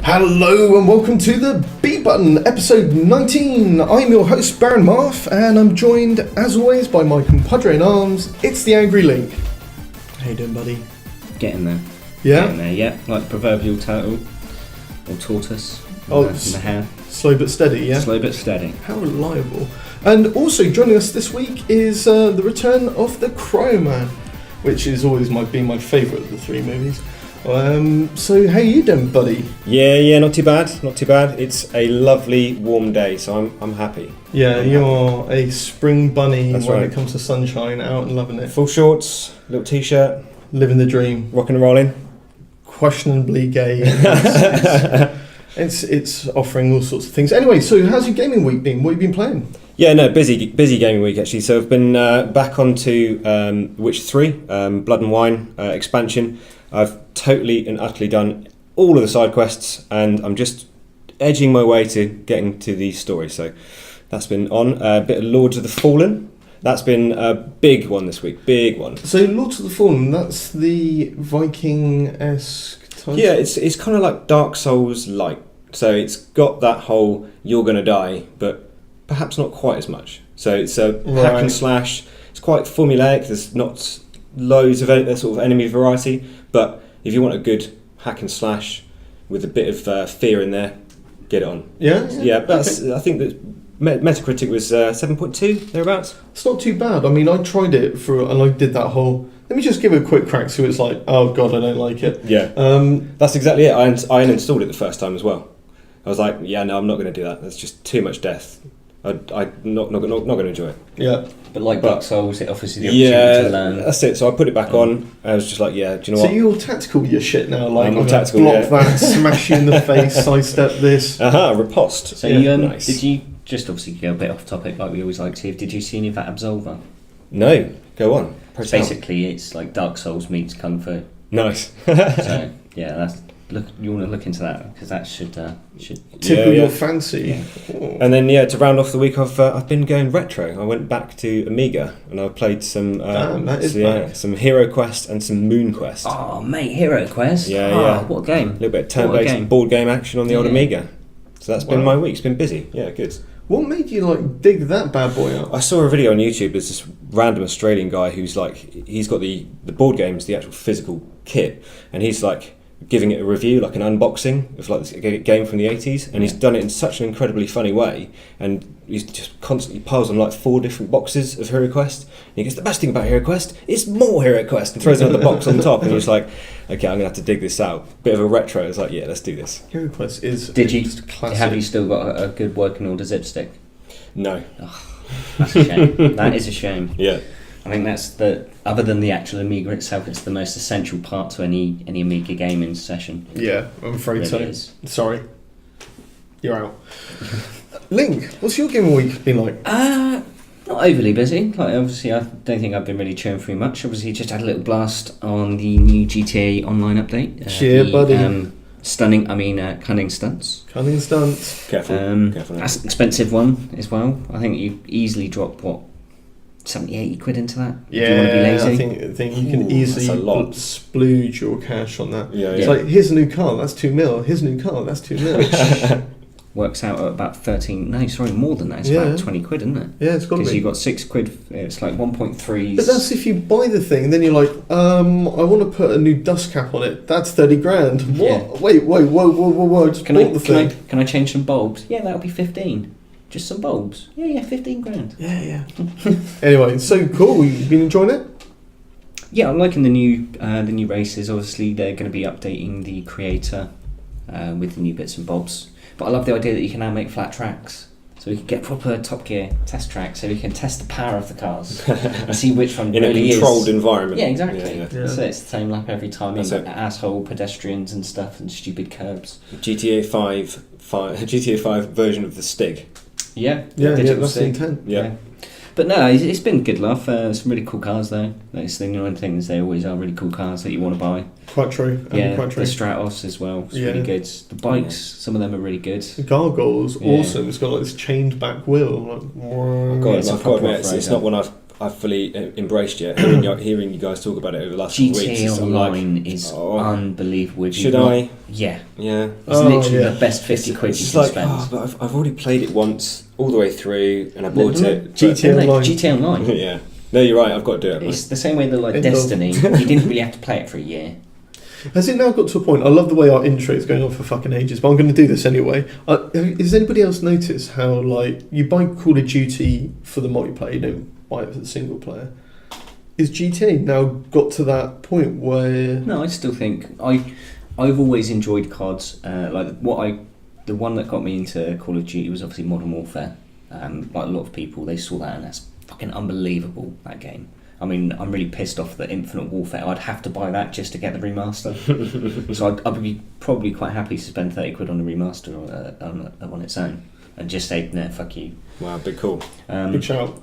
Hello and welcome to the B Button, episode 19. I'm your host, Baron Marf, and I'm joined, as always, by my compadre in arms. It's the Angry Link. How you doing, buddy? Getting there. Yeah? Getting there, yeah. Like the proverbial turtle or tortoise. Oh, in the hair. Slow but steady, yeah? Slow but steady. How reliable. And also joining us this week is the return of the Cryoman, which is always been my favourite of the three movies. So how you doing, buddy? Yeah, not too bad. It's a lovely warm day, so I'm happy. Yeah, you're a spring bunny. That's when right. it comes to sunshine, out and loving it. Full shorts, little t-shirt, Living the dream. rocking and rolling. Questionably gay. It's offering all sorts of things. Anyway, so how's your gaming week been? What have you been playing? Yeah, no, busy gaming week actually. So I've been back onto Witcher 3, Blood and Wine expansion. I've totally and utterly done all of the side quests, and I'm just edging my way to getting to the story. So that's been on. A bit of Lords of the Fallen. That's been a big one this week. Big one. So Lords of the Fallen, that's the Viking-esque type? Yeah, it's kind of like Dark Souls light. So it's got that whole you're gonna die, but perhaps not quite as much. So it's a hack and slash. It's quite formulaic. There's not loads of sort of enemy variety, but if you want a good hack and slash with a bit of fear in there, get it on. Yeah. That's okay. I think that Metacritic was 7.2 thereabouts. It's not too bad. I mean, I tried it and I did that whole. Let me just give it a quick crack. So it's like, oh god, I don't like it. Yeah. That's exactly it. I uninstalled it the first time as well. I was like, yeah, no, I'm not going to do that. That's just too much death. I'm not going to enjoy it. Yeah. But like Dark Souls, it offers you the opportunity to learn. That's it. So I put it back on. I was just like, yeah, do you know what? So you're tactical with your shit now? Like, I'm tactical, block that, smash you in the face, sidestep this. Riposte. So nice. Did you, just obviously go a bit off topic like we always like to, did you see any of that Absolver? No. Go on. Basically, it's like Dark Souls meets Kung Fu. Nice. So, yeah, you want to look into that, because that should tickle your fancy. Yeah. And then to round off the week, I've been going retro. I went back to Amiga and I played some some Hero Quest and some Moon Quest. Oh mate, Hero Quest. Yeah. What a game. A little bit of turn-based board game action on the old Amiga. So that's been my week. It's been busy. Yeah, good. What made you dig that bad boy up? I saw a video on YouTube. There's this random Australian guy who's he's got the board games, the actual physical kit, and he's giving it a review, like an unboxing of this game from the 80s, and he's done it in such an incredibly funny way, and he's just constantly piles on 4 different boxes of Hero Quest, and he goes, the best thing about Hero Quest is more Hero Quest, and throws another box on top, and you're just like, okay, I'm gonna have to dig this out. Bit of a retro. It's like, yeah, let's do this. Hero Quest is classic. Have you still got a good working order zip stick? No. That's a shame. That is a shame. Yeah. I think that's other than the actual Amiga itself, it's the most essential part to any Amiga gaming session. Yeah, I'm afraid so. Is. Sorry. You're out. Link, what's your gaming week been like? Not overly busy. Obviously, I don't think I've been really chewing through much. Obviously, just had a little blast on the new GTA Online update. Buddy. Cunning Stunts. Cunning Stunts. Careful. That's an expensive one as well. I think you easily drop, 70, 80 quid into that? Yeah, if you want to be lazy. I think you can easily splooge your cash on that. Yeah. It's like, here's a new car, that's 2 mil. Here's a new car, that's 2 mil. Works out at about 13. No, sorry, more than that. It's about 20 quid, isn't it? Yeah, it's got to be. Because you've got 6 quid. It's like 1.3. But that's if you buy the thing, and then you're like, I want to put a new dust cap on it. That's 30 grand. What? Yeah. Wait, whoa! I just bought the thing. Can I change some bulbs? Yeah, that'll be 15. Just some bulbs. Yeah, 15 grand. Yeah. Anyway, so cool. You've been enjoying it? Yeah, I'm liking the new races. Obviously, they're going to be updating the creator with the new bits and bobs. But I love the idea that you can now make flat tracks. So we can get proper Top Gear test tracks, so we can test the power of the cars and see which one in really a controlled environment. Yeah, exactly. Yeah. So it's the same lap every time. You've got asshole pedestrians and stuff and stupid curbs. GTA 5 version of the Stig. Yeah, that's the digital intent. Yeah. But no, it's been good laugh. Some really cool cars though. That's the annoying thing is they always are really cool cars that you want to buy. Quite true. Quite The true. Stratos as well. It's really good. The bikes, some of them are really good. The Gargoyle's awesome. It's got like this chained back wheel. Like, I've got to admit, it's not one I've fully embraced yet. Hearing you guys talk about it over the last couple of weeks, GTA Online is unbelievable. Should I? Yeah. Yeah. It's literally the best 50 quid you can spend. But I've already played it once, all the way through, and I bought it. GTA Online. Yeah. No, you're right. I've got to do it. It's the same way that like Destiny. You didn't really have to play it for a year. Has it now got to a point? I love the way our intro is going on for fucking ages, but I'm going to do this anyway. Has anybody else noticed how like you buy Call of Duty for the multiplayer, you don't buy it for the single player? Is GTA now got to that point where? No, I still think I've always enjoyed CODs. The one that got me into Call of Duty was obviously Modern Warfare. Like a lot of people, they saw that and that's fucking unbelievable, that game. I mean, I'm really pissed off that Infinite Warfare. I'd have to buy that just to get the remaster. So I'd be probably quite happy to spend 30 quid on a remaster on its own and just say, no, fuck you. Wow, big call. Big shout.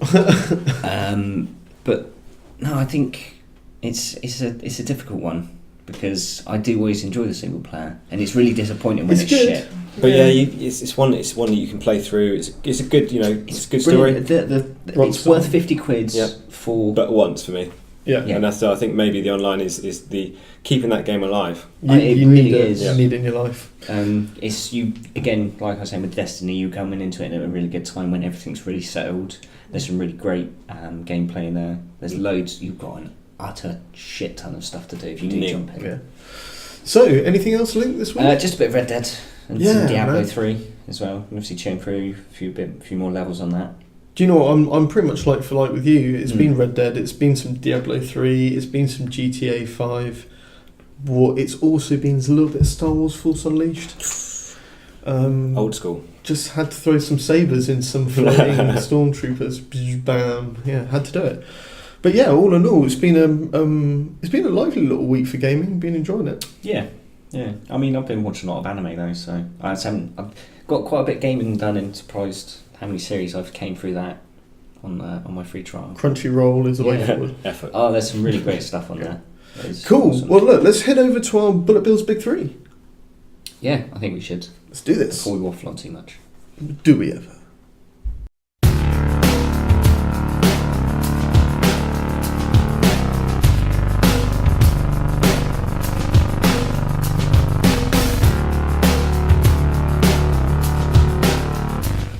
But no, I think it's a difficult one because I do always enjoy the single player, and it's really disappointing when it's shit. But it's one that you can play through. It's a good, it's a good story. It's worth 50 quid for. But once for me. Yeah. And that's I think maybe the online is the keeping that game alive. You really need is. You need it in your life. It's you again, like I was saying with Destiny, you coming into it at a really good time when everything's really settled. There's some really great gameplay in there. There's loads. You've got an utter shit ton of stuff to do if you do jump in. Yeah. So, anything else, Link, this week? Just a bit of Red Dead and some Diablo 3 as well. Obviously, chain through a few more levels on that. Do you know what? I'm pretty much like for like with you. It's been Red Dead. It's been some Diablo 3. It's been some GTA 5. It's also been a little bit of Star Wars Force Unleashed. Old school. Just had to throw some sabers in some floating stormtroopers. Bam! Yeah, had to do it. But yeah, all in all, it's been a lively little week for gaming. Been enjoying it. Yeah. I mean, I've been watching a lot of anime though, so I've got quite a bit of gaming done, and surprised how many series I've came through that on my free trial. Crunchyroll is the way forward. Effort. Oh, there's some really great stuff on there. Cool. Awesome. Well, look, let's head over to our Bullet Bill's Big Three. Yeah, I think we should. Let's do this. Before we waffle on too much. Do we ever?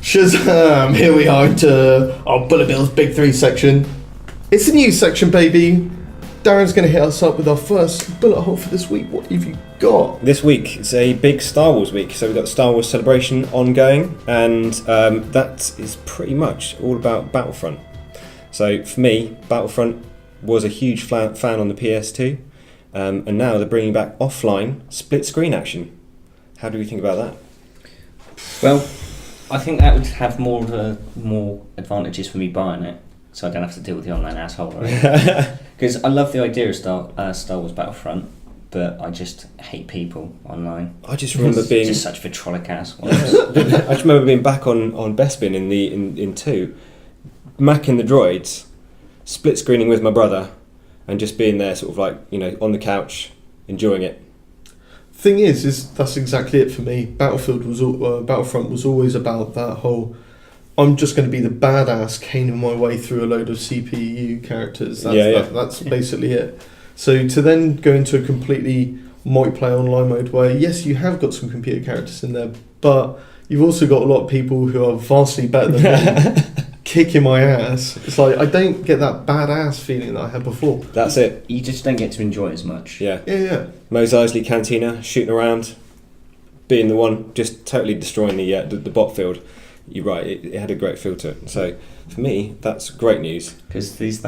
Shazam! Here we are into our Bullet Bill's Big Three section. It's a news section, baby. Darren's going to hit us up with our first bullet hole for this week. What have you got? This week, it's a big Star Wars week, so we've got Star Wars Celebration ongoing, and that is pretty much all about Battlefront. So for me, Battlefront was a huge fan on the PS2, and now they're bringing back offline split screen action. How do we think about that? Well, I think that would have more advantages for me buying it, so I don't have to deal with the online asshole. Because I love the idea of Star Wars Battlefront, but I just hate people online. I just remember being just such vitrolic assholes. I just remember being back on Bespin in 2, macking the droids, split screening with my brother, and just being there, sort of like on the couch, enjoying it. Thing is that's exactly it for me. Battlefront was always about that whole, I'm just going to be the badass caning my way through a load of CPU characters. That's basically it. So to then go into a completely multiplayer online mode where, yes, you have got some computer characters in there, but you've also got a lot of people who are vastly better than me kicking my ass. It's like, I don't get that badass feeling that I had before. That's it. You just don't get to enjoy it as much. Yeah. Mos Eisley Cantina, shooting around, being the one, just totally destroying the bot field. You're right, it had a great feel to it. So for me, that's great news. Because is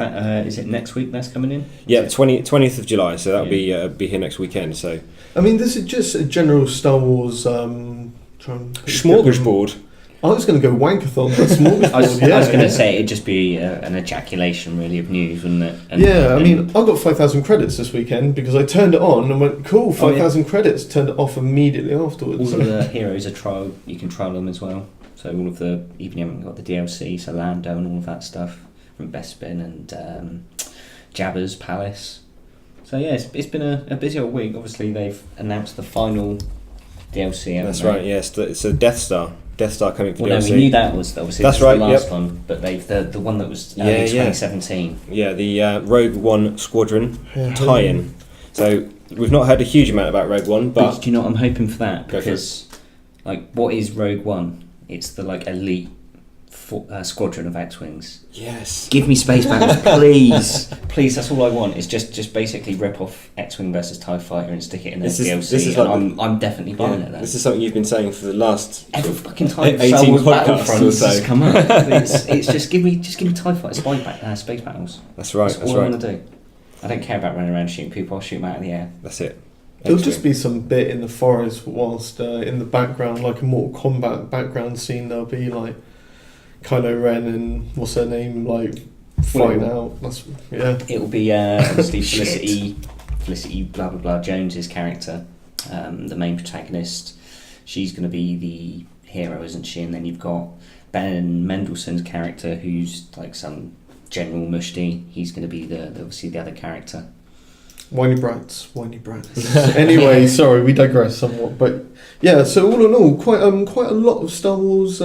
it next week that's coming in? Yeah, 20th of July, so that'll be here next weekend. So I mean, this is just a general Star Wars smorgasbord. I was going to go wankathon, but smorgasbord. I was going to say it'd just be an ejaculation really of news, wouldn't it? I mean, I got 5,000 credits this weekend because I turned it on and went, cool, 5,000 credits. Turned it off immediately afterwards. All of the heroes are trial. You can trial them as well. So all of the, even you haven't got the DLC, so Lando and all of that stuff. from Bespin and Jabba's Palace. So yeah, it's been a busy old week. Obviously, they've announced the final DLC. That's right. Yes, it's a Death Star. Death Star coming for DLC. Well, no, we knew that was obviously That's the right, last yep. one, but they've the one that was early 2017. Yeah, the Rogue One Squadron Yeah. tie-in. So we've not heard a huge amount about Rogue One, but do you know what I'm hoping for that? Go for Because like, what is Rogue One? It's the like elite squadron of X-wings. yes, Give me space battles, please, please. That's all I want. It's just basically rip off X-wing versus TIE Fighter and stick it in their DLC. this is and like I'm definitely buying it. Then. This is something you've been saying for the last Every fucking time 18 Star Wars podcasts Battlefront or so. has come up, it's just give me TIE Fighter space battles. That's right. That's all I want to do. I don't care about running around shooting people. I'll shoot them out of the air. That's it. There'll just be some bit in the forest whilst in the background, like a Mortal Kombat background scene. There'll be like Kylo Ren and what's her name, like fighting out. That's It'll be obviously Felicity blah blah blah Jones's character, the main protagonist. She's going to be the hero, isn't she? And then you've got Ben Mendelsohn's character, who's like some General Mushti. He's going to be obviously the other character. Whiny brats. Anyway, sorry, we digress somewhat, but yeah. So all in all, quite a lot of Star Wars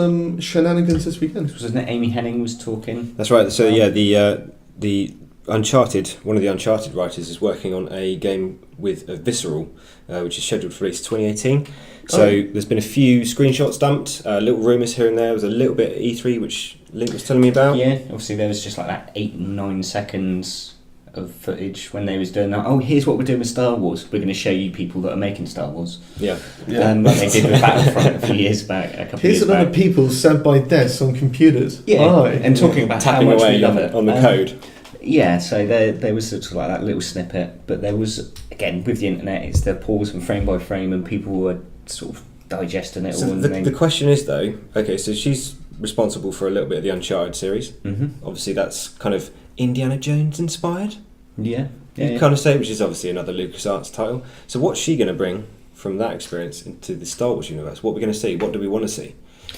shenanigans this weekend. Wasn't it Amy Hennig was talking? That's right. So yeah, the Uncharted, one of the Uncharted writers is working on a game with a Visceral, which is scheduled for release 2018. So there's been a few screenshots dumped, little rumours here and there. There was a little bit at E3, which Link was telling me about. Yeah, obviously there was just like that 8-9 seconds of footage when they was doing that. Oh, here's what we're doing with Star Wars. We're going to show you people that are making Star Wars. Yeah. Like they did with Battlefront a few years back. Here's another people sat by desks on computers. Yeah, Aye. and talking about Tapping how much away we love it on the code. Yeah, so there was sort of like that little snippet, but there was, again, with the internet, it's the pause and frame by frame, and people were sort of digesting it So all. the question is though, okay, so she's responsible for a little bit of the Uncharted series. Mm-hmm. Obviously, that's kind of Indiana Jones inspired. Yeah. You kind of say, which is obviously another LucasArts title. So what's she going to bring from that experience into the Star Wars universe? What are we going to see? What do we want to see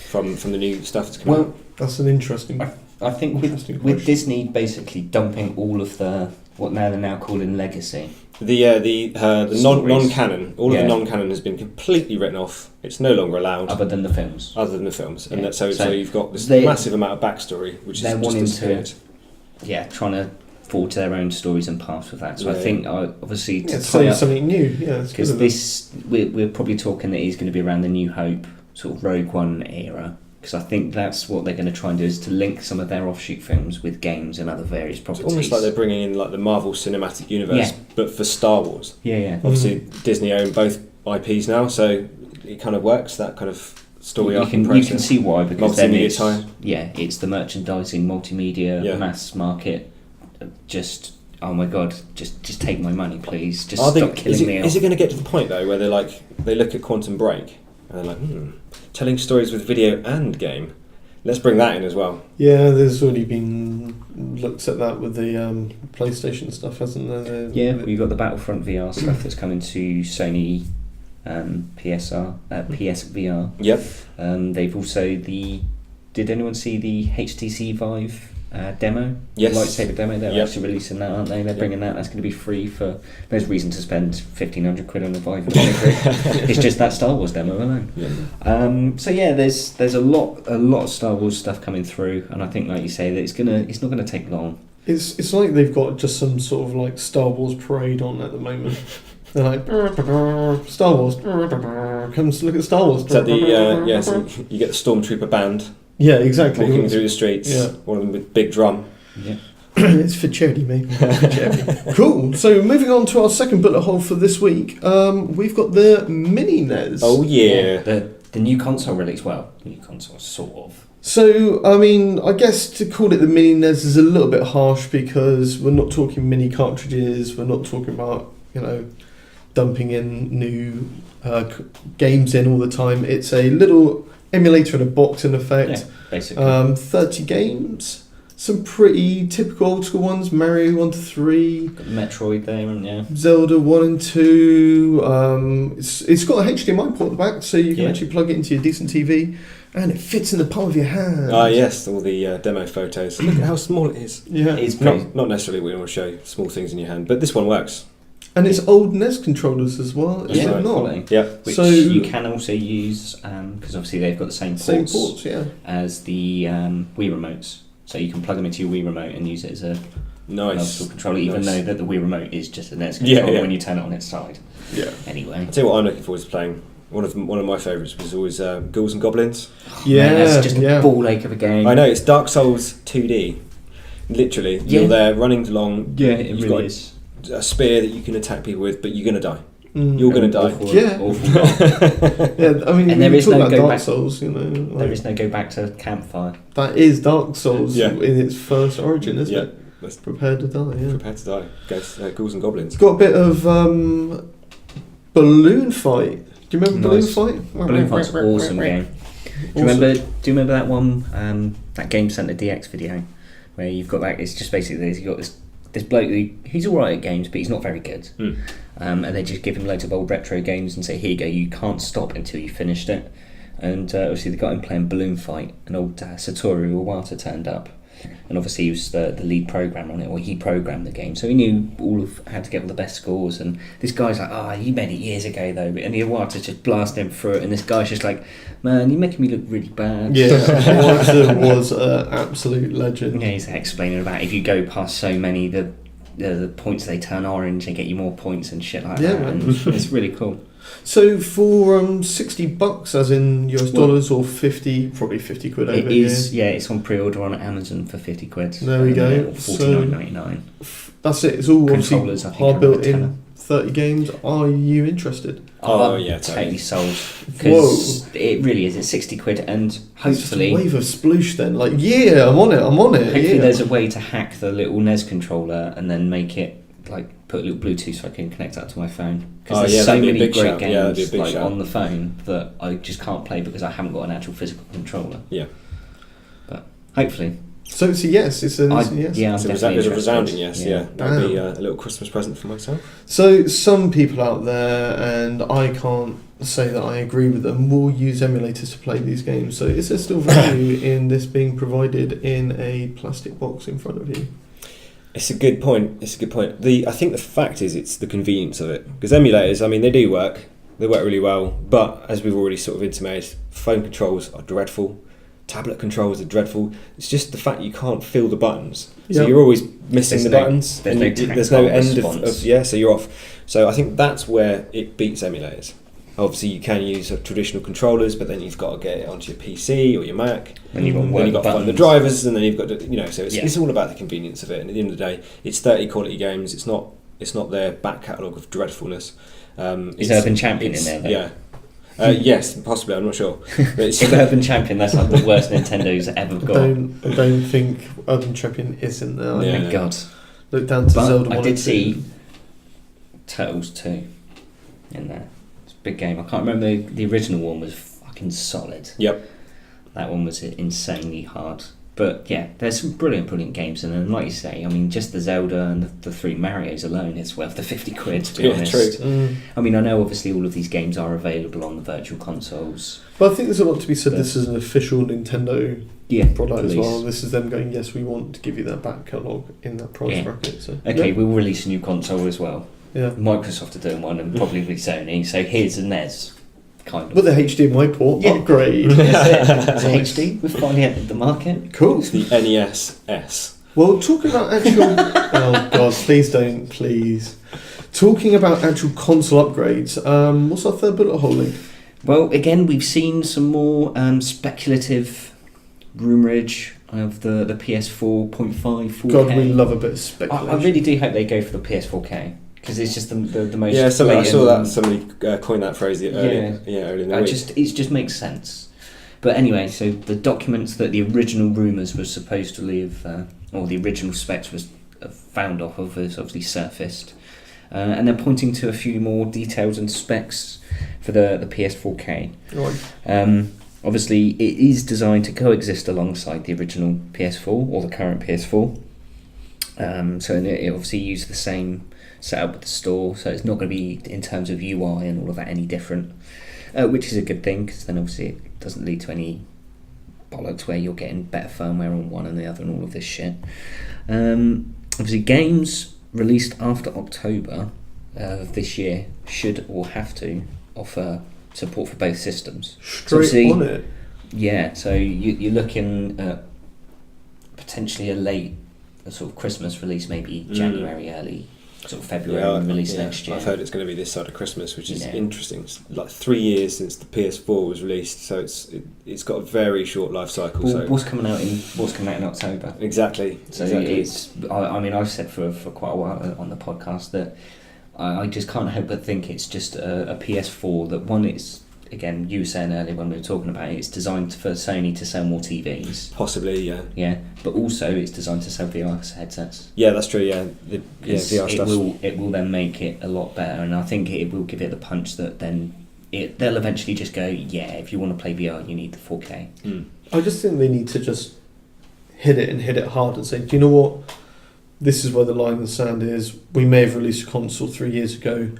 from the new stuff that's coming out? That's an interesting. I think with Disney basically dumping all of the what they're now calling legacy. The non-canon, all of the non-canon has been completely written off. It's no longer allowed. Other than the films. And Yeah. so you've got this massive amount of backstory, which they're is just wanting disappeared. trying to forge their own stories and paths with that. So I think obviously to tie say up something new. Yeah, because we're probably talking that he's going to be around the New Hope sort of Rogue One era. Because I think that's what they're going to try and do, is to link some of their offshoot films with games and other various properties. It's almost like they're bringing in like the Marvel Cinematic Universe, but for Star Wars. Yeah. Obviously, Disney own both IPs now, so it kind of works, that kind of story arc you process. can see why, because then Multimedia it's tie. it's the merchandising, multimedia, mass market. Just oh my god, just take my money, please. Just stop killing me. Is it going to get to the point though where they look at Quantum Break and they're like, telling stories with video and game. Let's bring that in as well. Yeah, there's already been looks at that with the PlayStation stuff, hasn't there? We've got the Battlefront VR stuff that's coming to Sony PSVR. Yep. They've also did anyone see the HTC Vive demo? Yes. Lightsaber demo. They're actually releasing that, aren't they? They're bringing that. That's going to be free for. There's reason to spend 1,500 quid on a Vive. It's just that Star Wars demo alone. Yeah. So yeah, there's a lot of Star Wars stuff coming through, and I think, like you say, that it's not going to take long. It's like they've got just some sort of like Star Wars parade on at the moment. They're like Star Wars. Come look at Star Wars. Is that so you get the Stormtrooper band. Yeah, exactly. Walking through the streets. Yeah. One of them with big drum. Yeah. It's for charity, mate. It's for charity. Cool. So moving on to our second bullet hole for this week, we've got the mini NES. Oh yeah. The new console release. Well, new console sort of. So, I mean, I guess to call it the mini NES is a little bit harsh because we're not talking mini cartridges. We're not talking about, dumping in new games in all the time. It's a little emulator in a box, in effect. Yeah, basically. 30 games. some pretty typical old school ones. Mario 1 to 3. Got the Metroid there, haven't you? Zelda 1 and 2. It's got a HDMI port at the back, so you can Yeah. actually plug it into your decent TV, and it fits in the palm of your hand. Ah, yes, all the demo photos. Look at how small it is. Yeah. It's pretty, Not necessarily we want to show small things in your hand, but this one works. And it's old NES controllers as well, is Yeah, it not? quality. Yeah. which So- you can also use, because obviously they've got the same Same ports, ports, yeah. as the Wii remotes. So you can plug them into your Wii remote and use it as a Nice. multiple controller, even Nice. though that the Wii remote is just a NES Yeah, controller yeah. when you turn it on its side. Yeah. Anyway. I'll tell you what I'm looking forward to playing. One of my favourites was always Ghouls and Goblins. Yeah, Man, that's just yeah. a ball ache of a game. I know, it's Dark Souls 2D. Literally, Yeah. you're there running along. Yeah, it You've really got is. a spear that you can attack people with, but you're going to die. Mm. You're going to die. Awful, Yeah. awful God. Yeah, I mean, And there we is talk no about go Dark back- Souls, you know. There Like, is no go back to campfire. that is Dark Souls Yeah. in its first origin, isn't Yeah. it? Let's Prepare to die, yeah. prepare to die. Ghouls and Goblins. It's got a bit of balloon fight. Do you remember Nice. Balloon Fight? Balloon Fight's an awesome game. Do you remember that one, that Game Center DX video, where you've got that? It's just basically you've got this bloke he's all right at games, but he's not very good. Mm. And they just give him loads of old retro games and say, "Here you go, you can't stop until you finished it." And obviously they got him playing Balloon Fight, and old Satoru Iwata turned up. And obviously he was the lead programmer on it, or he programmed the game, so he knew all of how to get all the best scores. And this guy's like, you made it years ago though, and the Iwata's just blasting him through it, and this guy's just like, man, you're making me look really bad. Yeah, Iwata was an absolute legend. Yeah, he's explaining about if you go past so many, the points they turn orange, they get you more points and shit like Yeah, that. man. And it's really cool. So for $60, as in US dollars, or 50, probably 50 quid over It here. is, yeah, it's on pre-order on Amazon for 50 quid. There we go. Or $49.99. That's it. It's all Controllers, obviously I think, hard are a built tenner. in. 30 games. Are you interested? Oh, I'm yeah, totally sold. Whoa. Because it really is. It's 60 quid, and It's just a hopefully, wave of sploosh then. Like, yeah, I'm on it. hopefully Yeah. there's a way to hack the little NES controller and then make it like put a little Bluetooth so I can connect that to my phone. Because Oh, there's yeah, so that'd be a many big great shout. Yeah, that'd be a games big like shout. on the phone that I just can't play because I haven't got an actual physical controller. Yeah. But hopefully, So it's a yes. It's a yes. yeah, I'm So definitely there's a interested. resounding yes, yeah. That would be Damn. a little Christmas present for myself. So some people out there, and I can't say that I agree with them, will use emulators to play these games. So is there still value in this being provided in a plastic box in front of you? It's a good point. I think the fact is it's the convenience of it. Because emulators, I mean, they do work. They work really well. But as we've already sort of intimated, phone controls are dreadful. Tablet controls are dreadful. It's just the fact you can't feel the buttons. So Yep. you're always missing There's the no- buttons. there's and no there's no tactile end response. of so you're off. So I think that's where it beats emulators. Obviously, you can use traditional controllers, but then you've got to get it onto your PC or your Mac. And you've got to Then work you've got to find the buttons. drivers, and then you've got to, so Yeah. it's all about the convenience of it. And at the end of the day, it's 30 quality games. It's not their back catalogue of dreadfulness. Is Urban Champion in there, though? Yeah. Yes, possibly. I'm not sure. But it's, If Urban Champion, that's like the worst Nintendo's ever I got. don't think Urban Champion is in there. I Yeah. Oh think my god. look down to But Zelda 1 I did and 2. see Turtles 2 in there. It's a big game. I can't remember, the original one was fucking solid. Yep. That one was insanely hard. But yeah, there's some brilliant games, and then like you say, I mean, just the Zelda and the 3 Marios alone, it's worth the 50 quid, to be Yeah, honest. true. Mm. I mean, I know obviously all of these games are available on the virtual consoles. But I think there's a lot to be said. Yeah. This is an official Nintendo Yeah, product as release. well. This is them going, yes, we want to give you that back catalogue in that price Yeah. bracket. So Okay, we'll release a new console as well. yeah. Microsoft are doing one, and probably Sony. So here's a NES, kind of. But the HDMI port Yeah. upgrade. That's it. It's HD. We've finally entered the market. Cool. It's the NES S. Well, talking about actual... oh, God, please don't, please. Talking about actual console upgrades, what's our third bullet hole, Link? Well, again, we've seen some more speculative rumourage of the PS4 0.5 4K. God, we love a bit of I speculation. really do hope they go for the PS4K, because it's just the most. Yeah, I saw blatant- that. Somebody coined that phrase earlier. Yeah, earlier in the week. It just makes sense. But anyway, so the documents that the original rumours was supposedly have, or the original specs was found off of, has obviously surfaced, and they're pointing to a few more details and specs for the PS4K. Right. Obviously, it is designed to coexist alongside the original PS4 or the current PS4. So it obviously uses the same setup with the store, so it's not going to be, in terms of UI and all of that, any different, which is a good thing, because then obviously it doesn't lead to any bollocks where you're getting better firmware on one and the other and all of this shit. Obviously, games released after October of this year should or have to offer support for both systems. Straight on it. Yeah, so you're looking at potentially a sort of Christmas release, maybe January, early sort of February release next year. I've heard it's going to be this side of Christmas, which is interesting. It's like 3 years since the PS4 was released, so it's got a very short life cycle. Well, what's coming out in October? Exactly. So it's. I mean, I've said for quite a while on the podcast that I just can't help but think it's just a PS4 that, one, it's, again, you were saying earlier when we were talking about it, it's designed for Sony to sell more TVs. Possibly, yeah. Yeah, but also it's designed to sell VR headsets. Yeah, that's true, yeah. The VR stuff. It will then make it a lot better, and I think it will give it the punch that then they'll eventually just go, yeah, if you want to play VR, you need the 4K. I just think they need to just hit it hard and say, do you know what? This is where the line in the sand is. We may have released a console 3 years ago.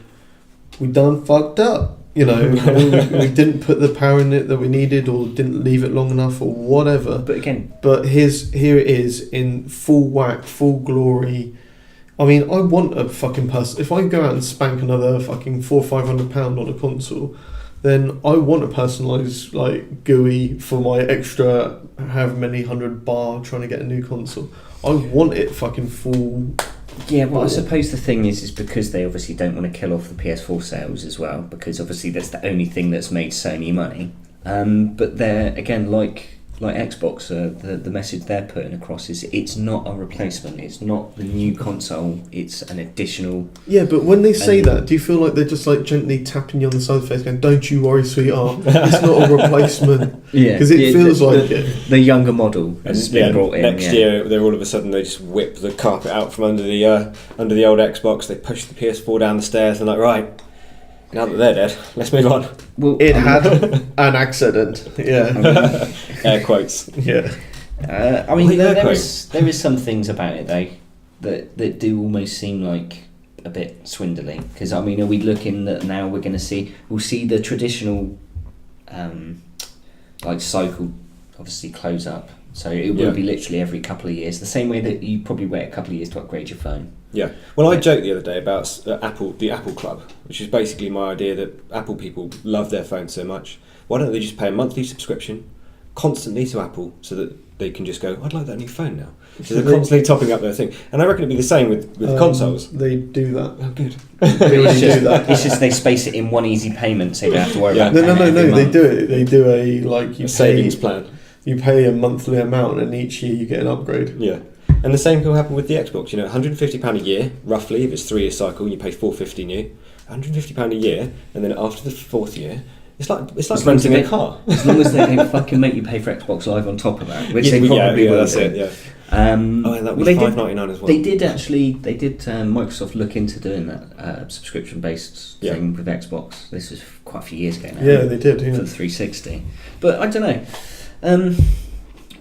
We done fucked up. You know, we didn't put the power in it that we needed, or didn't leave it long enough, or whatever. But here it is in full whack, full glory. I mean, I want a fucking person. If I go out and spank another fucking £400 or £500 on a console, then I want a personalised like GUI for my extra however many 100 bar trying to get a new console. I want it fucking full. Yeah, well, I suppose the thing is because they obviously don't want to kill off the PS4 sales as well, because obviously that's the only thing that's made Sony money. But they're, again, like Xbox, the message they're putting across is it's not a replacement, it's not the new console, it's an additional... Yeah, but when they say that, do you feel like they're just like gently tapping you on the side of the face going, don't you worry, sweetheart, it's not a replacement? Yeah, because it feels like it. The younger model has been brought in. Next year, they're all of a sudden, they just whip the carpet out from under the old Xbox, they push the PS4 down the stairs, and like, right, now that they're dead, let's move on. Well, it had an accident. Yeah. Air quotes. Yeah. I mean, there is some things about it though that do almost seem like a bit swindling. Because I mean, are we looking that now we'll see the traditional like cycle obviously close up. So it will be literally every couple of years, the same way that you probably wait a couple of years to upgrade your phone. Yeah. Well, I joked the other day about the Apple Club, which is basically my idea that Apple people love their phones so much. Why don't they just pay a monthly subscription constantly to Apple so that they can just go, I'd like that new phone now. So they're constantly topping up their thing. And I reckon it'd be the same with consoles. They do that. Oh, good. It's just they space it in one easy payment, so you don't have to worry about it. No, they do it. They do a savings plan. You pay a monthly amount, and each year you get an upgrade. Yeah. And the same can happen with the Xbox. You know, £150 a year, roughly, if it's 3 year cycle, and you pay $450 new. £150 a year, and then after the 4th year, it's like renting a car. As long as they don't fucking make you pay for Xbox Live on top of that, which they probably will. That's it. Yeah. And that was $5.99 as well. They did Microsoft look into doing that subscription based thing with Xbox. This was quite a few years ago now. Yeah, they did. Yeah. For the 360, but I don't know.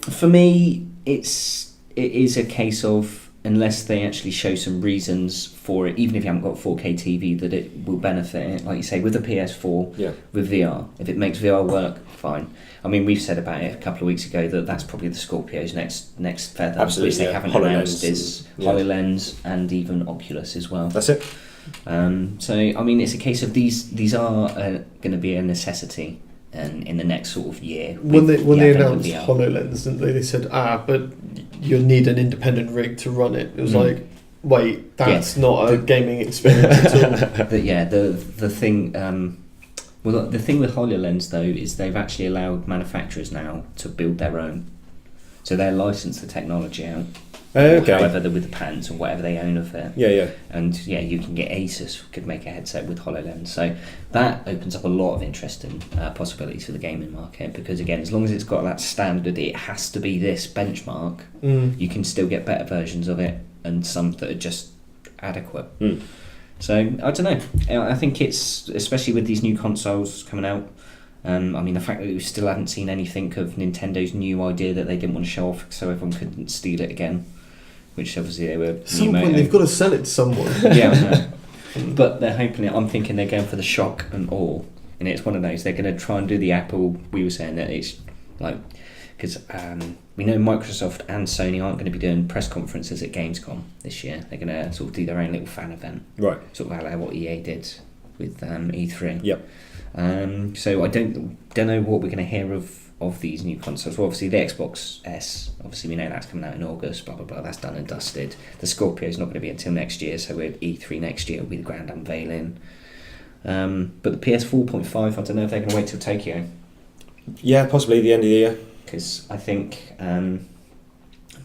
For me, it is a case of, unless they actually show some reasons for it, even if you haven't got a 4K TV, that it will benefit it. Like you say, with the PS4, with VR, if it makes VR work, fine. I mean, we've said about it a couple of weeks ago that that's probably the Scorpio's next feather, which they haven't announced is HoloLens and even Oculus as well. That's it. So I mean, it's a case of these are going to be a necessity. And in the next sort of year, when they announced HoloLens, didn't they said, but you'll need an independent rig to run it. It was like, wait, that's not a gaming experience at all. The thing. The thing with HoloLens though is they've actually allowed manufacturers now to build their own, so they license the technology out. However, with the patents or whatever they own of it. And you can get Asus could make a headset with HoloLens. So that opens up a lot of interesting possibilities for the gaming market, because again, as long as it's got that standard, it has to be this benchmark, you can still get better versions of it and some that are just adequate. So I don't know. I think it's, especially with these new consoles coming out, I mean, the fact that we still haven't seen anything of Nintendo's new idea that they didn't want to show off so everyone couldn't steal it again, which obviously they were. At some point, they've got to sell it to someone. Yeah, I know. But they're hoping it. I'm thinking they're going for the shock and awe, and it's one of those. They're going to try and do the Apple. We were saying that it's like because we know Microsoft and Sony aren't going to be doing press conferences at Gamescom this year. They're going to sort of do their own little fan event, right? Sort of like what EA did with E3. Yep. So I don't know what we're going to hear of these new consoles. Well, obviously the Xbox S, obviously we know that's coming out in August, blah blah blah, that's done and dusted. The Scorpio's not going to be until next year, so we're at E3 next year will be the grand unveiling. But the PS4.5, I don't know if they're going to wait till Tokyo. Yeah, possibly the end of the year. Because I think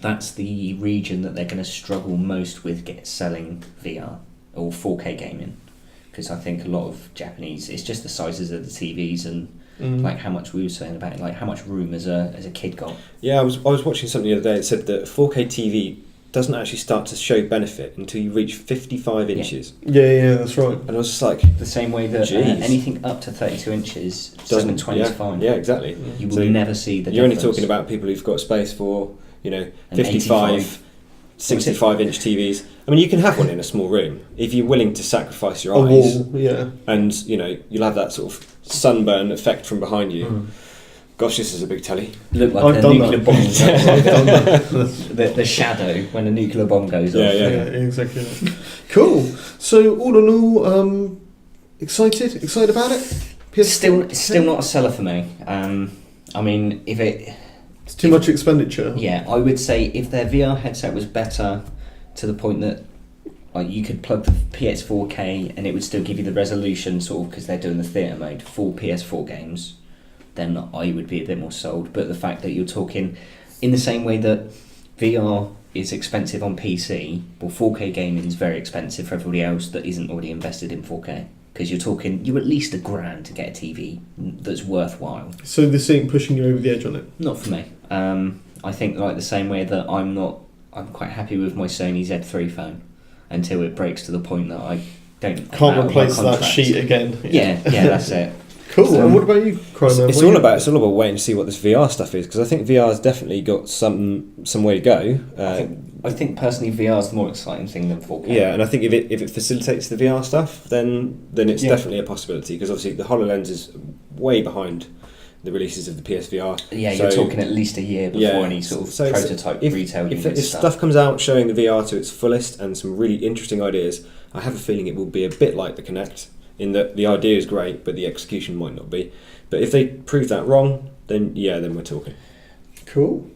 that's the region that they're going to struggle most with selling VR or 4K gaming. Because I think a lot of Japanese, it's just the sizes of the TVs and like how much we were saying about it, like how much room as a kid got. Yeah, I was watching something the other day that said that 4K TV doesn't actually start to show benefit until you reach 55 inches. Yeah, that's right. And I was just like... The same way that anything up to 32 inches, 720 is fine. Yeah, exactly. You will never see the You're difference. only talking about people who've got space for, 55... 65-inch TVs. I mean, you can have one in a small room if you're willing to sacrifice your eyes. Wall, yeah. And, you'll have that sort of sunburn effect from behind you. Gosh, this is a big telly. Look like a nuclear bomb. I've done that. The shadow when a nuclear bomb goes off. Yeah, exactly. Cool. So, all in all, excited about it? Still not a seller for me. I mean, if it's too much expenditure. Yeah, I would say if their VR headset was better to the point that you could plug the PS4K and it would still give you the resolution, sort of, because they're doing the theatre mode for PS4 games, then I would be a bit more sold. But the fact that you're talking in the same way that VR is expensive on PC, well, 4K gaming is very expensive for everybody else that isn't already invested in 4K. Because you're at least $1,000 to get a TV that's worthwhile. So this ain't pushing you over the edge on it? Not for me. I think like the same way that I'm quite happy with my Sony Z3 phone until it breaks to the point that I can't replace that sheet again. Yeah, that's it. Cool. So, and what about you, Crowman? It's all about waiting to see what this VR stuff is, because I think VR's definitely got some way to go. I think personally VR's the more exciting thing than 4K. Yeah, and I think if it facilitates the VR stuff, then it's definitely a possibility, because obviously the HoloLens is way behind the releases of the PSVR. Yeah, you're talking at least a year before any sort of prototype retail units. If stuff comes out showing the VR to its fullest and some really interesting ideas, I have a feeling it will be a bit like the Kinect, in that the idea is great, but the execution might not be. But if they prove that wrong, then we're talking. Cool.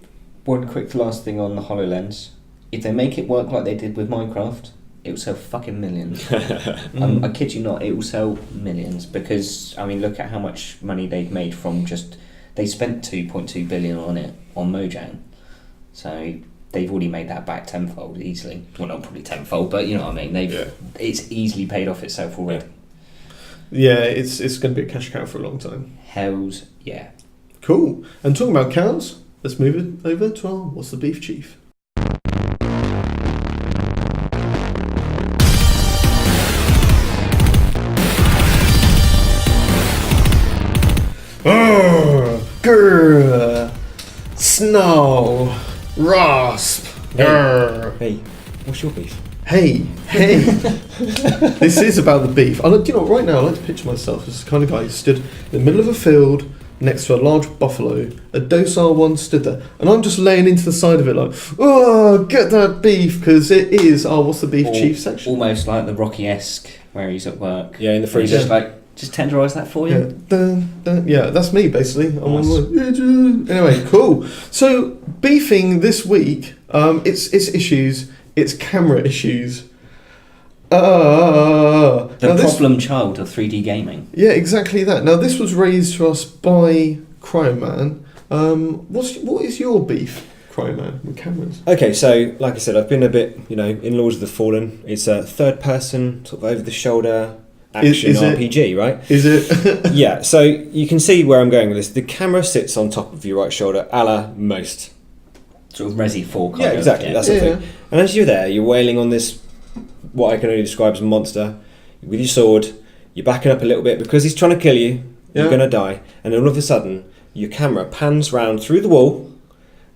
One quick last thing on the HoloLens. If they make it work like they did with Minecraft, it will sell fucking millions. I kid you not, it will sell millions, because, I mean, look at how much money they've made from they spent 2.2 billion on it, on Mojang. So they've already made that back tenfold easily. Well, not probably tenfold, but you know what I mean. It's easily paid off itself already. Yeah, it's going to be a cash cow for a long time. Hells yeah. Cool. And talking about cows, let's move it over to our What's the Beef, Chief? Grr, snow, rasp. Hey, what's your beef? Hey. This is about the beef. Right now I like to picture myself as the kind of guy who stood in the middle of a field next to a large buffalo. A docile one stood there, and I'm just laying into the side of it like, oh, get that beef, because it is What's the Beef, Chief section. Almost like the Rocky-esque where he's at work. Yeah, in the freezer. Just tenderise that for you. Yeah, that's me basically. Nice. Anyway, cool. So beefing this week, it's issues. It's camera issues. Problem child of 3D gaming. Yeah, exactly that. Now this was raised to us by Cryoman. What is your beef, Cryoman, with cameras? Okay, so like I said, I've been a bit, in Lords of the Fallen. It's a third person, sort of over the shoulder action RPG, right? Is it? Yeah, so you can see where I'm going with this. The camera sits on top of your right shoulder, a la most. Sort of Resi 4 kind of. Yeah, exactly, that's the thing. And as you're there, you're wailing on this, what I can only describe as a monster, with your sword, you're backing up a little bit because he's trying to kill you. You're going to die. And then all of a sudden, your camera pans round through the wall,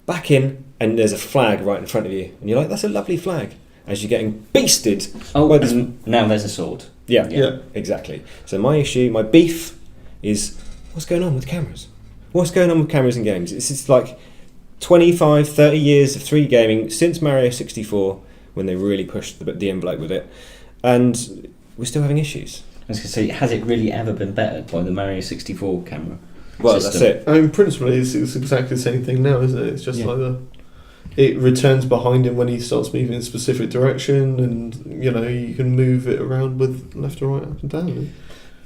back in, and there's a flag right in front of you. And you're like, that's a lovely flag. As you're getting beasted. Oh, and now there's a sword. Yeah, exactly. So my beef is, what's going on with cameras? What's going on with cameras in games? This is like 25, 30 years of 3D gaming since Mario 64, when they really pushed the envelope with it. And we're still having issues. I was going to say, has it really ever been bettered by the Mario 64 camera? Well, system? that's it. I mean, principally, it's exactly the same thing now, isn't it? It's just like it returns behind him when he starts moving in a specific direction, and you can move it around with left or right, up and down.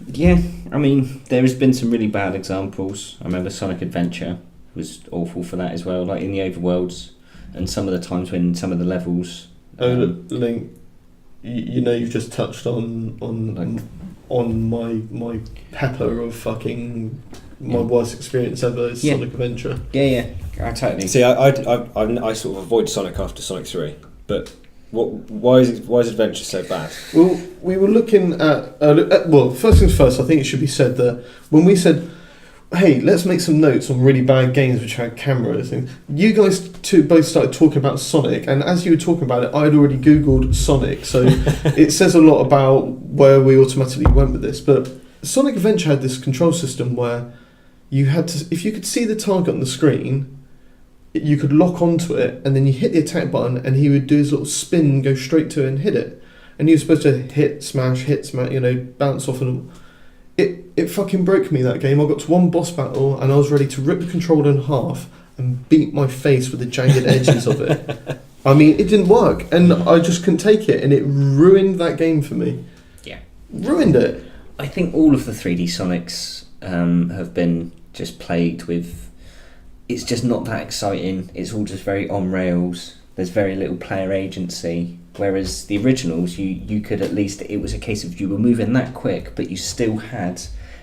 Yeah, I mean, there has been some really bad examples. I remember Sonic Adventure was awful for that as well, like in the overworlds, and some of the times when some of the levels. Link, you've just touched on my pepper of fucking my worst experience ever is Sonic Adventure. Yeah, I totally. See, I sort of avoid Sonic after Sonic 3, but why is Adventure so bad? Well, we were looking at first things first. I think it should be said that when we said, hey, let's make some notes on really bad games which had cameras, and you guys both started talking about Sonic, and as you were talking about it, I'd already Googled Sonic, so it says a lot about where we automatically went with this. But Sonic Adventure had this control system where you had to, if you could see the target on the screen, you could lock onto it, and then you hit the attack button, and he would do his little spin and go straight to it and hit it. And you were supposed to hit, smash, bounce off, and it fucking broke me, that game. I got to one boss battle, and I was ready to rip the controller in half and beat my face with the jagged edges of it. I mean, it didn't work, and I just couldn't take it, and it ruined that game for me. Yeah. Ruined it. I think all of the 3D Sonics have been just plagued with, it's just not that exciting. It's all just very on rails. There's very little player agency. Whereas the originals, you could at least, it was a case of you were moving that quick, but you still had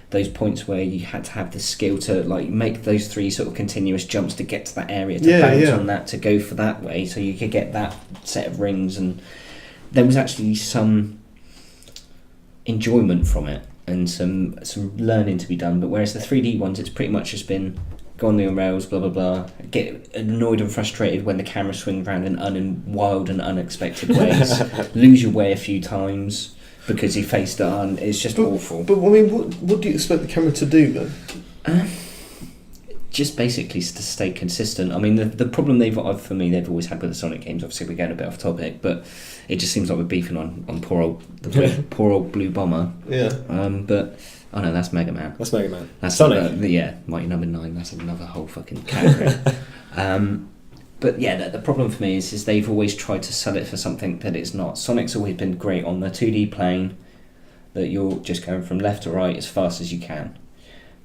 those points where you had to have the skill to like make those 3 sort of continuous jumps to get to that area, to bounce on that, to go for that way, so you could get that set of rings. And there was actually some enjoyment from it and some learning to be done. But whereas the 3D ones, it's pretty much just been go on the rails, blah blah blah, get annoyed and frustrated when the camera swings around in wild and unexpected ways, lose your way a few times because you faced it on. It's just awful. But I mean, what do you expect the camera to do then? Just basically to stay consistent. I mean, the problem they've always had with the Sonic games, obviously we're getting a bit off topic, but it just seems like we're beefing on poor old Blue Bomber. Yeah. But oh no, that's Mega Man. That's Mega Man. That's Sonic. Mighty Number 9. That's another whole fucking category. But yeah, the problem for me is they've always tried to sell it for something that it's not. Sonic's always been great on the 2D plane, that you're just going from left to right as fast as you can.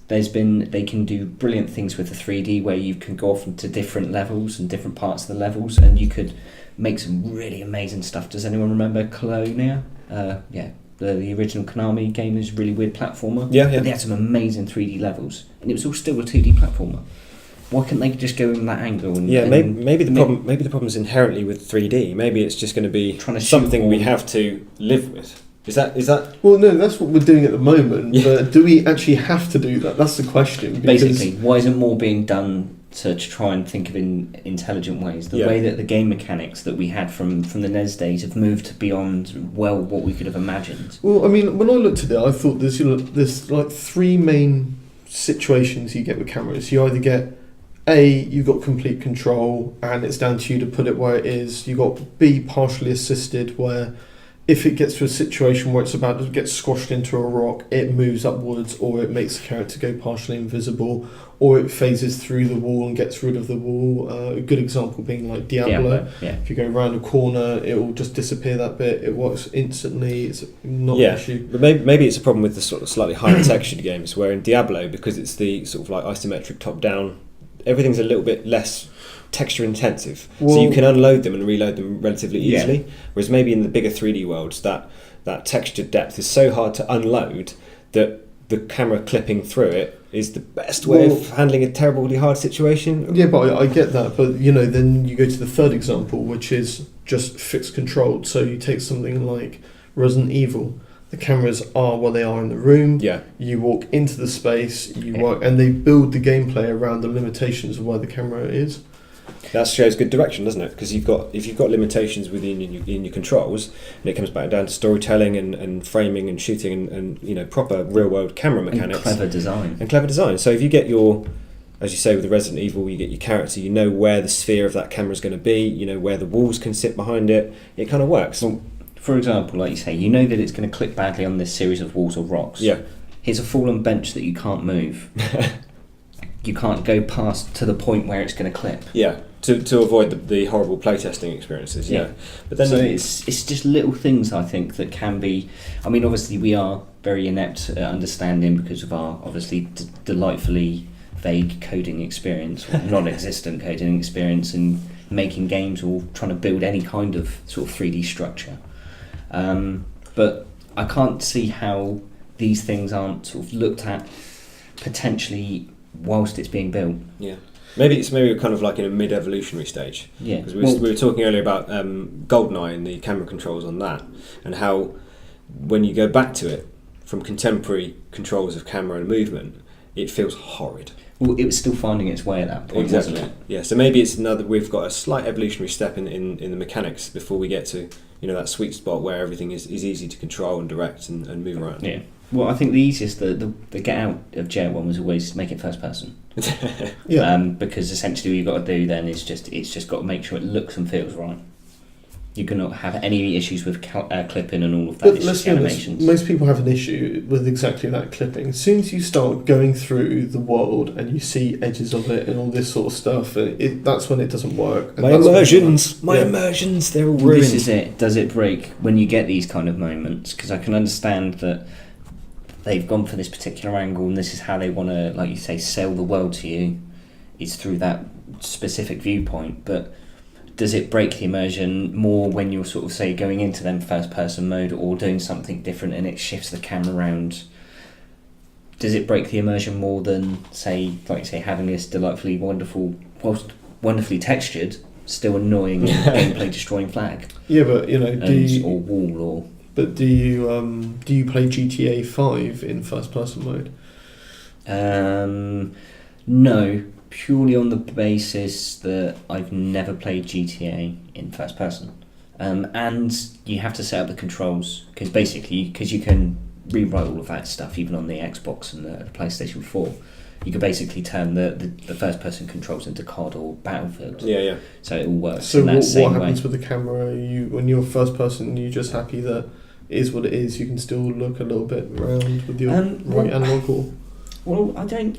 They can do brilliant things with the 3D where you can go off into different levels and different parts of the levels, and you could make some really amazing stuff. Does anyone remember Colonia? The original Konami game is a really weird platformer. Yeah. But they had some amazing 3D levels, and it was all still a 2D platformer. Why couldn't they just go in that angle? Maybe the problem is inherently with 3D. Maybe it's just going to be something we have to live with. Is that? Well, no, that's what we're doing at the moment. Yeah. But do we actually have to do that? That's the question. Basically, why isn't more being done to try and think of intelligent ways? The way that the game mechanics that we had from the NES days have moved beyond what we could have imagined. Well, I mean, when I looked at it, I thought there's like 3 main situations you get with cameras. You either get you've got complete control and it's down to you to put it where it is. You've got B, partially assisted, where if it gets to a situation where it's about to get squashed into a rock, it moves upwards, or it makes the character go partially invisible, or it phases through the wall and gets rid of the wall. A good example being like Diablo. Yeah. If you go around a corner, it will just disappear that bit. It works instantly. It's not an issue. But maybe it's a problem with the sort of slightly higher textured games, where in Diablo, because it's the sort of like isometric top-down, everything's a little bit less texture intensive, so you can unload them and reload them relatively easily. Whereas maybe in the bigger 3D worlds, that textured depth is so hard to unload that the camera clipping through it is the best way of handling a terribly hard situation. Yeah, but I get that. But then you go to the third example, which is just fixed controlled. So you take something like Resident Evil. The cameras are what they are in the room. Yeah. You walk into the space, work, and they build the gameplay around the limitations of where the camera is. That shows good direction, doesn't it? Because if you've got limitations within in your controls, and it comes back down to storytelling and framing and shooting and proper real world camera mechanics and clever design. So if you get your, as you say with the Resident Evil, you get your character, you know where the sphere of that camera is going to be, you know where the walls can sit behind it. It kind of works. Well, for example, like you say, you know that it's going to click badly on this series of walls or rocks. Yeah. Here's a fallen bench that you can't move. You can't go past to the point where it's going to clip. Yeah. To avoid the horrible playtesting experiences, yeah. But then so it's just little things, I think, that can be. I mean, obviously we are very inept at understanding because of our obviously delightfully vague coding experience, or non-existent coding experience in making games or trying to build any kind of sort of 3D structure. But I can't see how these things aren't sort of looked at potentially whilst it's being built. Yeah. Maybe we're kind of like in a mid-evolutionary stage. Yeah. Because we were talking earlier about GoldenEye and the camera controls on that, and how when you go back to it from contemporary controls of camera and movement, it feels horrid. Well, it was still finding its way at that point, exactly. wasn't it? Yeah. So maybe it's we've got a slight evolutionary step in the mechanics before we get to that sweet spot where everything is easy to control and direct and move around. Yeah. Well, I think the easiest, the get out of jail one was always make it first person. Yeah. Because essentially what you've got to do then is it's just got to make sure it looks and feels right. You cannot have any issues with clipping and all of that. But it's let's just be honest, animations. most people have an issue with exactly that clipping. As soon as you start going through the world and you see edges of it and all this sort of stuff, that's when it doesn't work. And my immersions, they're all ruined. This is it. Does it break when you get these kind of moments? Because I can understand that they've gone for this particular angle and this is how they want to, like you say, sell the world to you. It's through that specific viewpoint, but does it break the immersion more when you're sort of, say, going into them first person mode or doing something different and it shifts the camera around? Does it break the immersion more than, say, like you say, having this delightfully wonderful, whilst wonderfully textured, still annoying and gameplay destroying flag? Yeah, but or wall or. But do you play GTA 5 in first person mode? No. Purely on the basis that I've never played GTA in first person, and you have to set up the controls because you can rewrite all of that stuff even on the Xbox and the PlayStation 4. You could basically turn the first person controls into COD or Battlefield. Yeah. So it all works. So in that what happens with the camera? When you're first person, you're just happy that it is what it is. You can still look a little bit around with your right analog. Or well, I don't.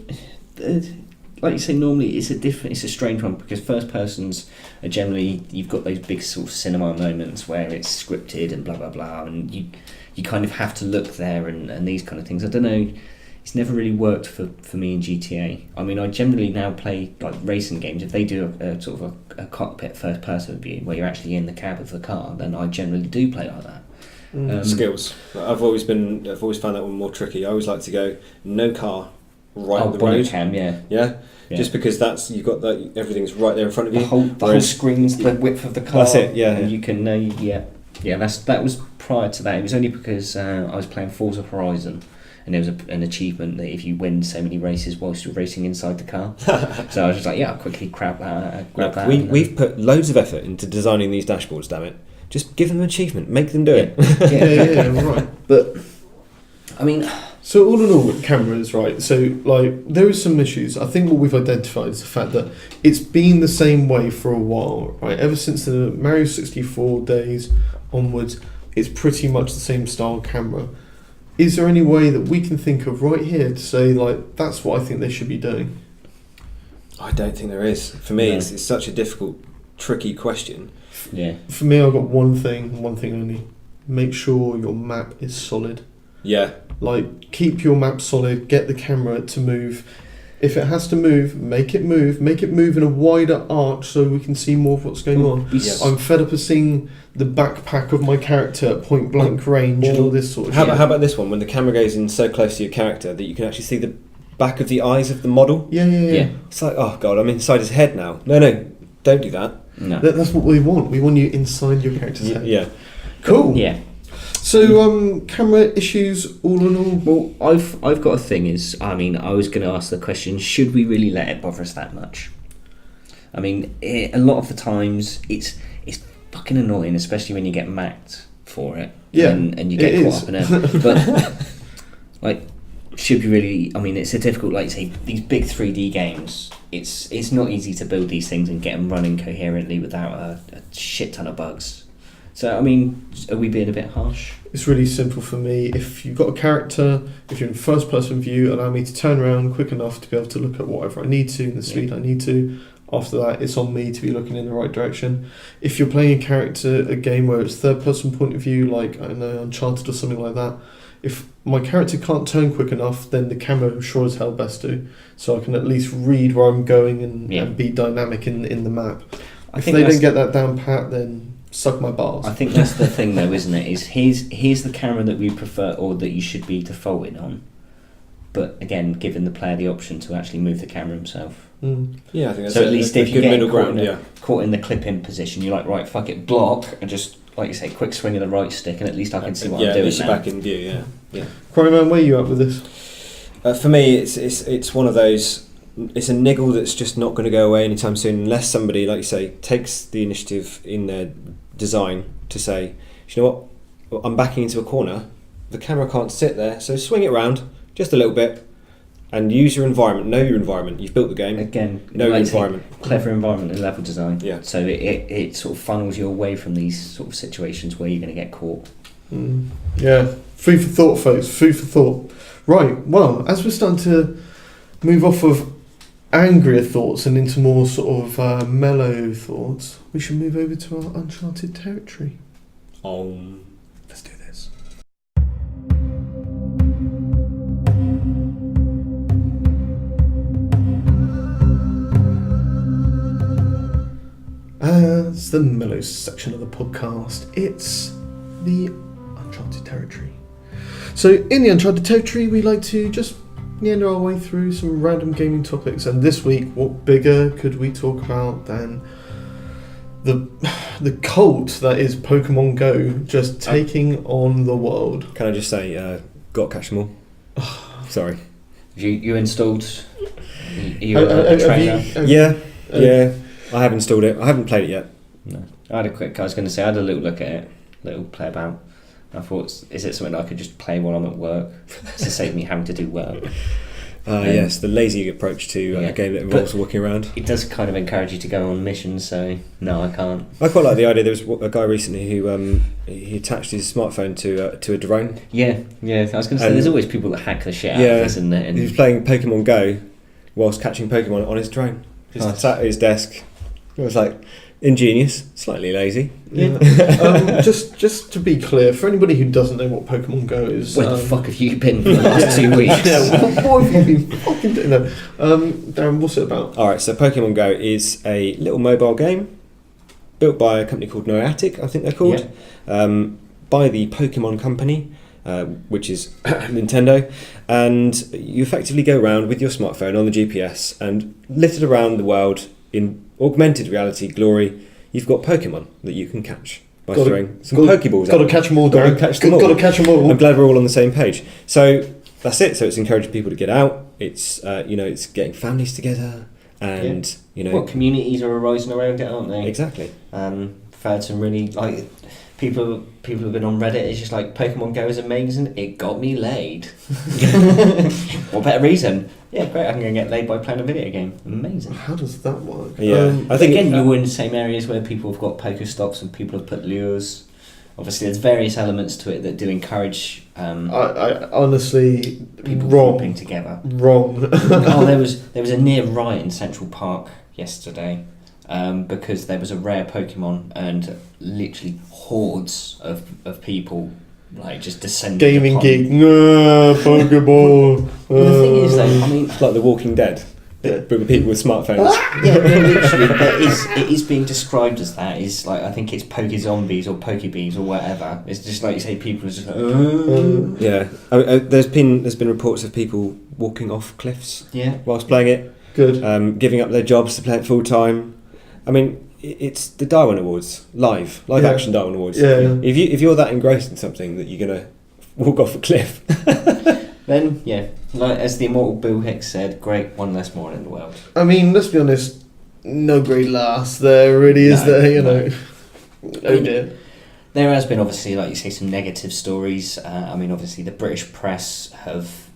Like you say, normally it's a strange one because first persons are generally, you've got those big sort of cinema moments where it's scripted and blah blah blah, and you kind of have to look there and these kind of things. I don't know, it's never really worked for me in GTA. I mean, I generally now play like racing games. If they do a sort of a cockpit first person view where you're actually in the cab of the car, then I generally do play like that. Skills. I've always found that one more tricky. I always like to go no car. Right on the road. Cam, yeah. Just because you've got that, everything's right there in front of you. The whole screen's the width of the car. That's it. Yeah. And you can that was prior to that. It was only because I was playing Forza Horizon, and there was an achievement that if you win so many races whilst you're racing inside the car. So I was just like, I'll quickly grab that. We've put loads of effort into designing these dashboards. Damn it! Just give them an achievement. Make them do it. Yeah, right. But I mean. So all in all with cameras, right, so like there is some issues. I think what we've identified is the fact that it's been the same way for a while, right? Ever since the Mario 64 days onwards, it's pretty much the same style camera. Is there any way that we can think of right here to say, like, that's what I think they should be doing? I don't think there is. For me, it's such a difficult, tricky question. Yeah. For me, I've got one thing only. Make sure your map is solid. Yeah. Like, keep your map solid, get the camera to move. If it has to move, make it move in a wider arch so we can see more of what's going on. Yes. I'm fed up of seeing the backpack of my character at point blank range and all this sort of shit. How about this one, when the camera goes in so close to your character that you can actually see the back of the eyes of the model? Yeah. It's like, oh god, I'm inside his head now. No, don't do that. No. That's what we want. We want you inside your character's head. Yeah. Cool. Yeah. So, camera issues, all in all. Well, I've got a thing. I was going to ask the question: should we really let it bother us that much? I mean, a lot of the times it's fucking annoying, especially when you get macked for it. Yeah, and you get caught up in it. But like, should we really? I mean, it's a difficult, like you say, these big 3D games. It's not easy to build these things and get them running coherently without a shit ton of bugs. So, I mean, are we being a bit harsh? It's really simple for me. If you've got a character, if you're in first person view, allow me to turn around quick enough to be able to look at whatever I need to in the speed I need to. After that, it's on me to be looking in the right direction. If you're playing a game where it's third person point of view, like, I don't know, Uncharted or something like that, if my character can't turn quick enough, then the camera sure as hell best to. So I can at least read where I'm going and be dynamic in the map. If they don't get that down pat, then suck my balls. I think that's the thing, though, isn't it? Is here's the camera that we prefer, or that you should be defaulting on. But again, giving the player the option to actually move the camera himself. Yeah, I think that's so. At least if you get caught in the clip-in position, you're like, right, fuck it, block, and just, like you say, quick swing of the right stick, and at least I can see what I'm doing. Yeah, back in view. Yeah. Quarryman, where are you at with this? For me, it's one of those. It's a niggle that's just not going to go away anytime soon, unless somebody, like you say, takes the initiative in their design to say, you know what, I'm backing into a corner, the camera can't sit there, so swing it around just a little bit and use your environment, know your environment. You've built the game. Again, know your environment. Clever environment and level design. Yeah. So it sort of funnels you away from these sort of situations where you're going to get caught. Yeah, food for thought, folks, food for thought. Right, well, as we're starting to move off of angrier thoughts and into more sort of mellow thoughts, we should move over to our uncharted territory. Let's do this. As the mellow section of the podcast, it's the uncharted territory. So in the uncharted territory, we like to just meander our way through some random gaming topics, and this week, what bigger could we talk about than the cult that is Pokemon Go just taking on the world? Can I just say, got to catch them all. Sorry. You installed? You a trainer? Yeah. I have installed it. I haven't played it yet. No. I was going to say, I had a little look at it, little play about. I thought, is it something I could just play while I'm at work to save me having to do work? Yes, the lazy approach to a game that involves walking around. It does kind of encourage you to go on missions, so no, I can't. I quite like the idea. There was a guy recently who he attached his smartphone to a drone. Yeah. I was going to say, there's always people that hack the shit out of this, isn't there? And he was playing Pokemon Go whilst catching Pokemon on his drone. Just sat at his desk. It was like ingenious, slightly lazy. Yeah. Just to be clear, for anybody who doesn't know what Pokemon Go is, where the fuck have you been for the last 2 weeks? What have you been fucking doing? Darren, what's it about? Alright, so Pokemon Go is a little mobile game built by a company called Niantic, I think they're called, by the Pokemon Company, which is Nintendo, and you effectively go around with your smartphone on the GPS and littered around the world in augmented reality glory. You've got Pokemon that you can catch by throwing some Pokeballs out. Got to catch them all, Darren. Got to catch them all. I'm glad we're all on the same page. So that's it. So it's encouraging people to get out. It's it's getting families together, and communities are arising around it, aren't they? Exactly. I've had some really people have been on Reddit. It's just like, Pokemon Go is amazing. It got me laid. What better reason? Yeah, great. I can go get laid by playing a video game. Amazing. How does that work? Yeah, I think again, you're in the same areas where people have got Pokestops and people have put lures. Obviously, there's various elements to it that do encourage. I honestly people wrong. grouping together. Wrong. There was a near riot in Central Park yesterday. Because there was a rare Pokemon and literally hordes of people just descended. Gaming geek, Pokeball. The thing is, though, I mean, it's like The Walking Dead, but with people with smartphones. Literally, it is being described as that. Is like, I think it's Pokezombies or Pokebees or whatever. It's just like you say, people are just like, yeah. There's been reports of people walking off cliffs. Yeah. Whilst playing it. Good. Giving up their jobs to play it full time. I mean, it's the Darwin Awards, live action Darwin Awards. Yeah. If you're that engrossed in something that you're gonna walk off a cliff, then like as the immortal Bill Hicks said, great, one less moron in the world. I mean, let's be honest, no great last there really is there, you know. Oh dear. There has been obviously, like you say, some negative stories. I mean, obviously the British press have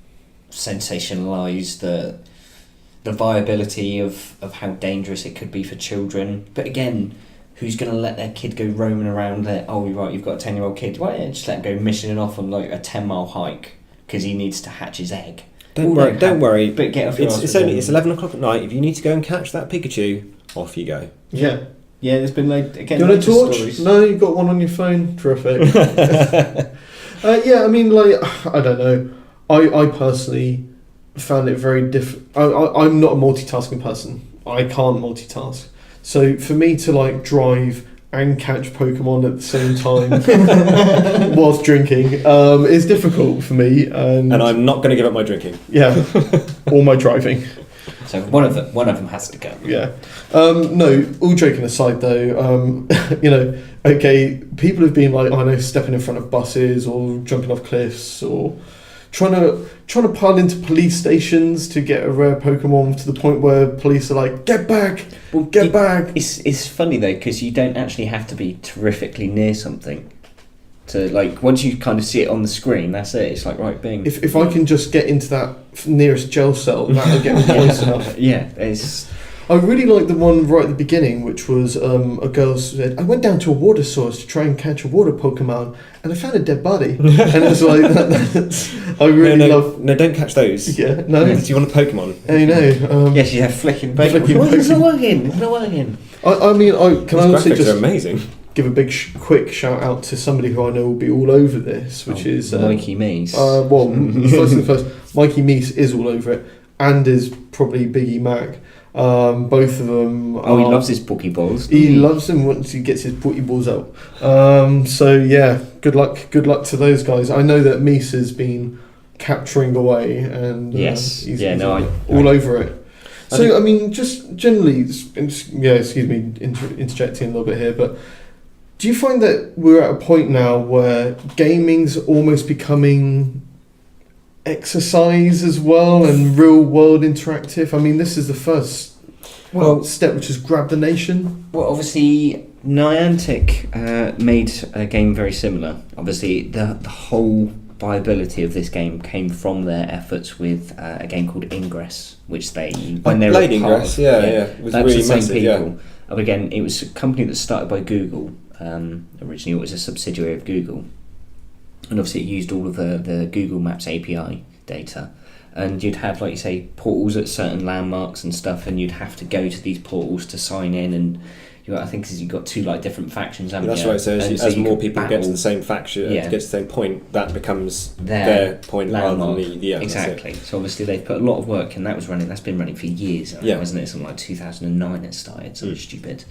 sensationalised the viability of how dangerous it could be for children. But again, who's going to let their kid go roaming around there? Oh, you're right, you've got a 10-year-old kid. Why don't you just let him go missioning off on like a 10-mile hike because he needs to hatch his egg? Don't worry. But get off your ass. It's 11 o'clock at night. If you need to go and catch that Pikachu, off you go. Yeah. Yeah, there's been like again. You want a torch? Stories. No, you've got one on your phone. Terrific. Yeah, I mean, like, I don't know. I personally found it very difficult. I'm not a multitasking person. I can't multitask. So for me to like drive and catch Pokemon at the same time whilst drinking is difficult for me. And I'm not going to give up my drinking. Yeah, or my driving. So one of them has to go. Yeah. No, all joking aside though, you know, okay, people have been like, I know, stepping in front of buses or jumping off cliffs or trying to pile into police stations to get a rare Pokemon to the point where police are like, get back, get back. It's funny though, because you don't actually have to be terrifically near something. To like, once you kind of see it on the screen, that's it. It's like, right, bing. If I can just get into that nearest gel cell, that'll get me close enough. Yeah, it's... I really like the one right at the beginning, which was a girl said, I went down to a water source to try and catch a water Pokemon, and I found a dead body. And it was like, I really love... No, don't catch those. Yeah, no. Do you want a Pokemon? I know. Yes, you have flicking Pokemon. Pokemon. It's not working. It's not working. I mean, can I also graphics just are amazing. give a big quick shout out to somebody who I know will be all over this, which is Mikey Meese. First thing first, Mikey Meese is all over it, and is probably Biggie Mac. Both of them. He loves his Pokeballs. He loves them once he gets his Pokeballs out. So yeah, good luck to those guys. I know that Meese has been capturing away, and yes, he's all over it. So I mean, just generally, excuse me, interjecting a little bit here, but do you find that we're at a point now where gaming's almost becoming exercise as well and real world interactive? I mean, this is the first step which has grabbed the nation. Well, obviously Niantic made a game very similar. Obviously the whole viability of this game came from their efforts with a game called Ingress, which they when they played were Ingress, it was that's really the same massive, people. But again, it was a company that started by Google. Originally it was a subsidiary of Google, and obviously it used all of the Google Maps API data, and you'd have, like you say, portals at certain landmarks and stuff, and you'd have to go to these portals to sign in, and I think you've got two like different factions, haven't that's you? right, so as more people get to the same faction, get to the same point, that becomes their point landmark. rather than exactly. So obviously they've put a lot of work, and that's been running for years, wasn't it? Something like 2009 it started, something stupid.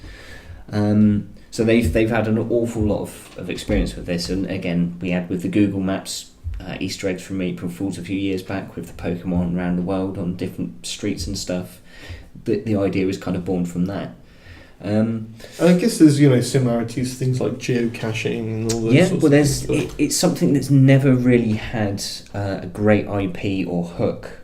So they've had an awful lot of experience with this, and again, we had with the Google Maps Easter eggs from April Fools a few years back with the Pokemon around the world on different streets and stuff. The idea was kind of born from that. I guess there's similarities to things like geocaching and all those sorts of things. It's something that's never really had a great IP or hook,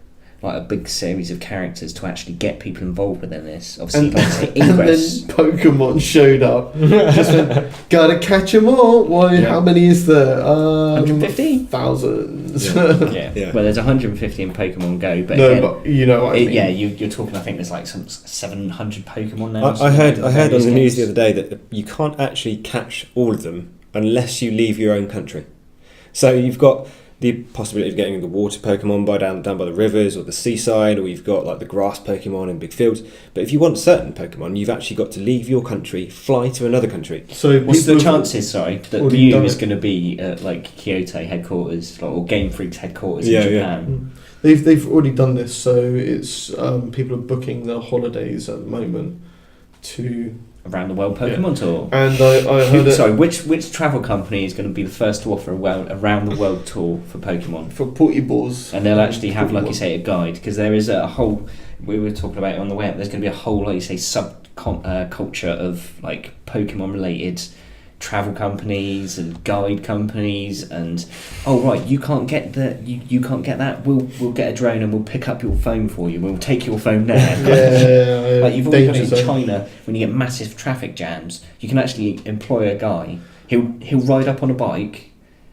like a big series of characters to actually get people involved within this. Obviously, like say, Ingress. And then Pokemon showed up. Just went, gotta catch them all. Why? How many is there? 150? Thousands. Yeah. Well, there's 150 in Pokemon Go, but but you know what I mean. Yeah, you're talking. I think there's like some 700 Pokemon now. I heard on the news the other day that you can't actually catch all of them unless you leave your own country. So you've got the possibility of getting the water Pokemon down by the rivers or the seaside, or you've got like the grass Pokemon in big fields. But if you want certain Pokemon, you've actually got to leave your country, fly to another country. So what's the chances, that Mew is going to be at like Kyoto headquarters, or Game Freak's headquarters in Japan? Yeah. They've already done this, so it's people are booking their holidays at the moment to around the world Pokemon tour. And I heard sorry, which travel company is going to be the first to offer a around the world tour for Pokemon? For Pokeballs. And they'll actually have, like you say, a guide, because there is a whole, we were talking about it on the web, there's going to be a whole, like you say, culture of like Pokemon related travel companies and guide companies, and you can't get you can't get that, we'll get a drone and we'll pick up your phone for you, we'll take your phone there. Like you've already got it in China, when you get massive traffic jams, you can actually employ a guy. He'll ride up on a bike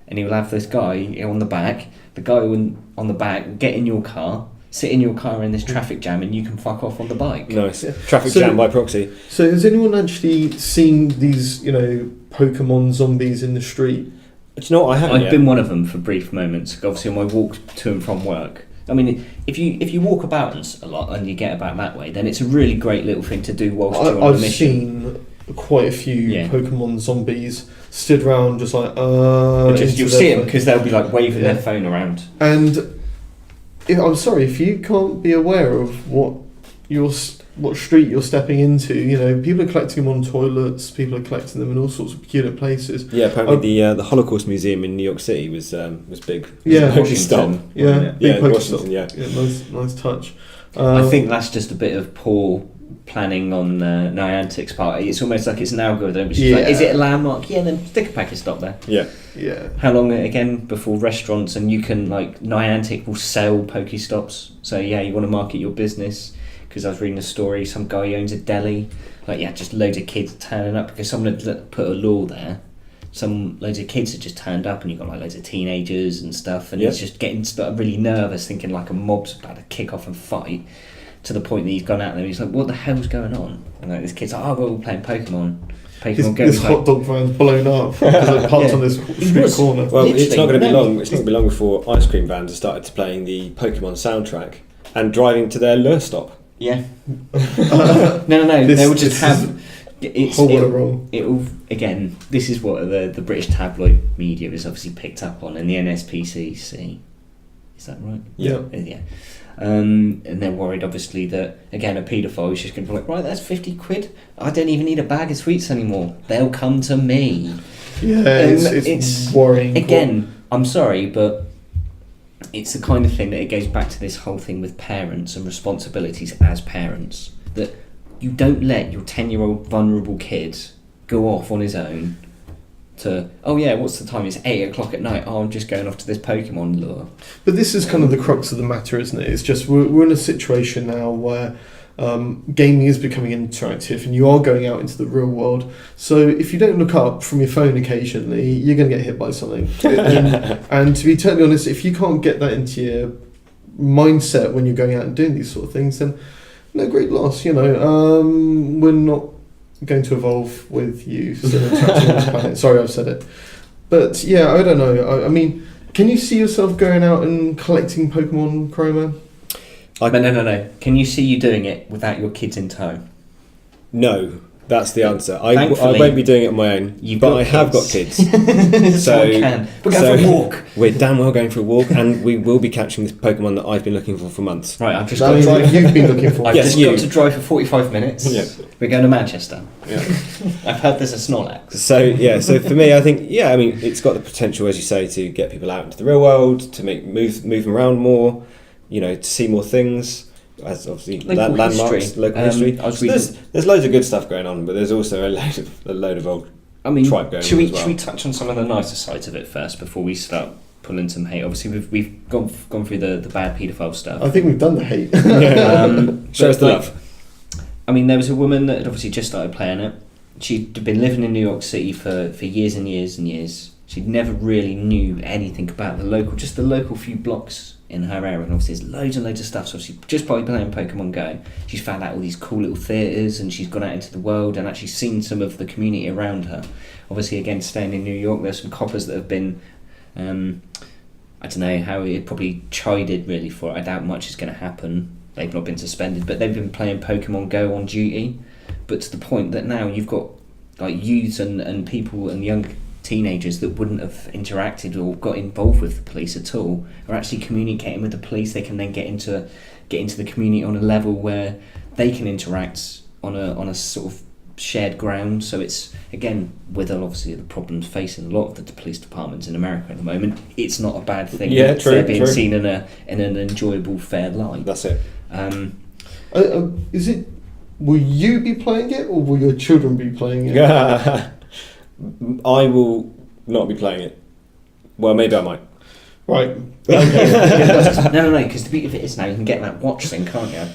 and he'll have this guy on the back. The guy on the back will get in your car, sit in your car in this traffic jam, and you can fuck off on the bike. Nice. Traffic jam by proxy. So has anyone actually seen these, Pokemon zombies in the street? Do you know what? I haven't I've been one of them for brief moments, obviously on my walk to and from work. I mean, if you walk about a lot and you get about that way, then it's a really great little thing to do whilst you're on a mission. I've seen quite a few Pokemon zombies stood around just like... you'll see them because they'll be like waving their phone around. And I'm sorry, if you can't be aware of what street you're stepping into, people are collecting them on toilets, people are collecting them in all sorts of peculiar places. Yeah, apparently the Holocaust Museum in New York City was big. Yeah, Washington. Big Washington. Nice touch. I think that's just a bit of poor planning on Niantic's part. It's almost like it's an algorithm. It's like, is it a landmark? Yeah, then stick a packet stop there. Yeah. How long again before restaurants and you can Niantic will sell Pokestops? So you want to market your business. Because I was reading a story, some guy who owns a deli, just loads of kids turning up because someone had put a law there. Loads of kids had just turned up, and you've got loads of teenagers and stuff, and he's just getting really nervous, thinking like a mob's about to kick off and fight, to the point that he's gone out there and he's like, what the hell's going on? And this kid's like, we're all playing Pokemon. This hot dog van's blown up because it parked on this street corner. Well, it's not going to be long. It's not going to be long before ice cream vans have started playing the Pokemon soundtrack and driving to their lure stop. Yeah. No. They will just have. It'll again. This is what the British tabloid media is obviously picked up on, and the NSPCC. Is that right? Yeah. And they're worried, obviously, that again a paedophile is just going to be like, right, that's 50 quid. I don't even need a bag of sweets anymore. They'll come to me. Yeah, it's worrying. Again, I'm sorry, but. It's the kind of thing that it goes back to this whole thing with parents and responsibilities as parents, that you don't let your 10-year-old vulnerable kid go off on his own to, what's the time? It's 8 o'clock at night. I'm just going off to this Pokemon lure. But this is kind of the crux of the matter, isn't it? It's just we're in a situation now where gaming is becoming interactive and you are going out into the real world. So if you don't look up from your phone occasionally, you're going to get hit by something. And to be totally honest, if you can't get that into your mindset when you're going out and doing these sort of things, then no great loss. We're not going to evolve with you still interacting on this planet. Sorry, I've said it. But I don't know. I mean, can you see yourself going out and collecting Pokemon, Crowman? No. Can you see you doing it without your kids in tow? No, that's the answer. I won't be doing it on my own, but I have got kids. So we're going for a walk. We're damn well going for a walk, and we will be catching this Pokemon that I've been looking for months. Right, I've just got to drive. You've been looking for. I've just got to drive for 45 minutes. Yeah. We're going to Manchester. Yeah. I've heard there's a Snorlax. So for me, I think it's got the potential, as you say, to get people out into the real world, to move them around more. To see more things, as obviously landmarks, local history. There's loads of good stuff going on, but there's also a load of old tripe going on as well. Should we touch on some of the nicer sides of it first before we start pulling some hate? Obviously, we've gone through the bad paedophile stuff. I think we've done the hate. Show us the love. I mean, there was a woman that had obviously just started playing it. She'd been living in New York City for years and years and years. She'd never really knew anything about the local few blocks in her area, and obviously there's loads and loads of stuff. So she just by playing Pokemon Go, she's found out all these cool little theatres, and she's gone out into the world and actually seen some of the community around her. Obviously, again, staying in New York, there's some coppers that have been, I don't know how it probably chided really for it. I doubt much is going to happen. They've not been suspended, but they've been playing Pokemon Go on duty. But to the point that now you've got youths and people and young teenagers that wouldn't have interacted or got involved with the police at all are actually communicating with the police. They can then get into the community on a level where they can interact on a sort of shared ground. So it's, again, with obviously the problems facing a lot of the police departments in America at the moment, it's not a bad thing. Yeah, true. They're being seen in an enjoyable, fair light. That's it. Is it will you be playing it or will your children be playing it? I will not be playing it. Well, maybe I might. Right. No, because the beauty of it is now you can get that watch thing, can't you?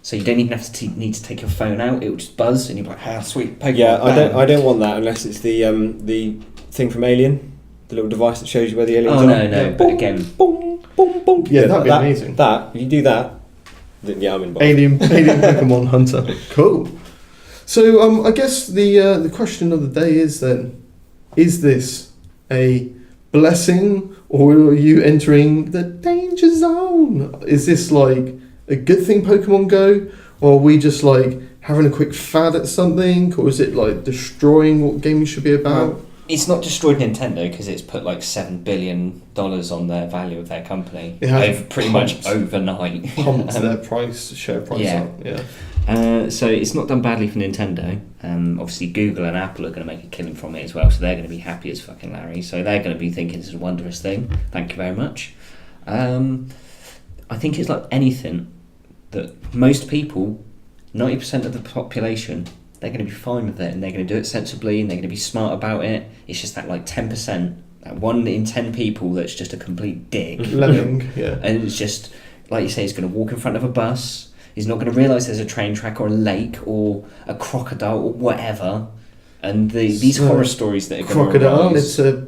So you don't even have to need to take your phone out. It will just buzz, and you're like, "Ah, sweet." Pokemon, Yeah, bam. I don't want that unless it's the thing from Alien, the little device that shows you where the aliens Oh are. no, Yeah. but again, Boom, boom, boom. Yeah, that'd be amazing. That if you do that, then yeah, I'm involved. Alien Pokemon Hunter. Cool. So I guess the question of the day is then, is this a blessing or are you entering the danger zone? Is this like a good thing, Pokemon Go, or are we just like having a quick fad at something, or is it like destroying what gaming should be about? it's not destroyed Nintendo because it's put like $7 billion on their value of their company. It has over pretty much overnight. Pumped their share price up. Yeah. So it's not done badly for Nintendo. Obviously Google and Apple are going to make a killing from it as well, so they're going to be happy as fucking Larry. So they're going to be thinking this is a wondrous thing. Thank you very much. I think it's like anything that most people, 90% of the population, they're going to be fine with it and they're going to do it sensibly and they're going to be smart about it. It's just that like 10%, that 1 in 10 people that's just a complete dick. Lemming, yeah. And it's just, like you say, he's going to walk in front of a bus. He's not going to realise there's a train track or a lake or a crocodile or whatever. And these horror stories that are going to crocodile, arise. it's a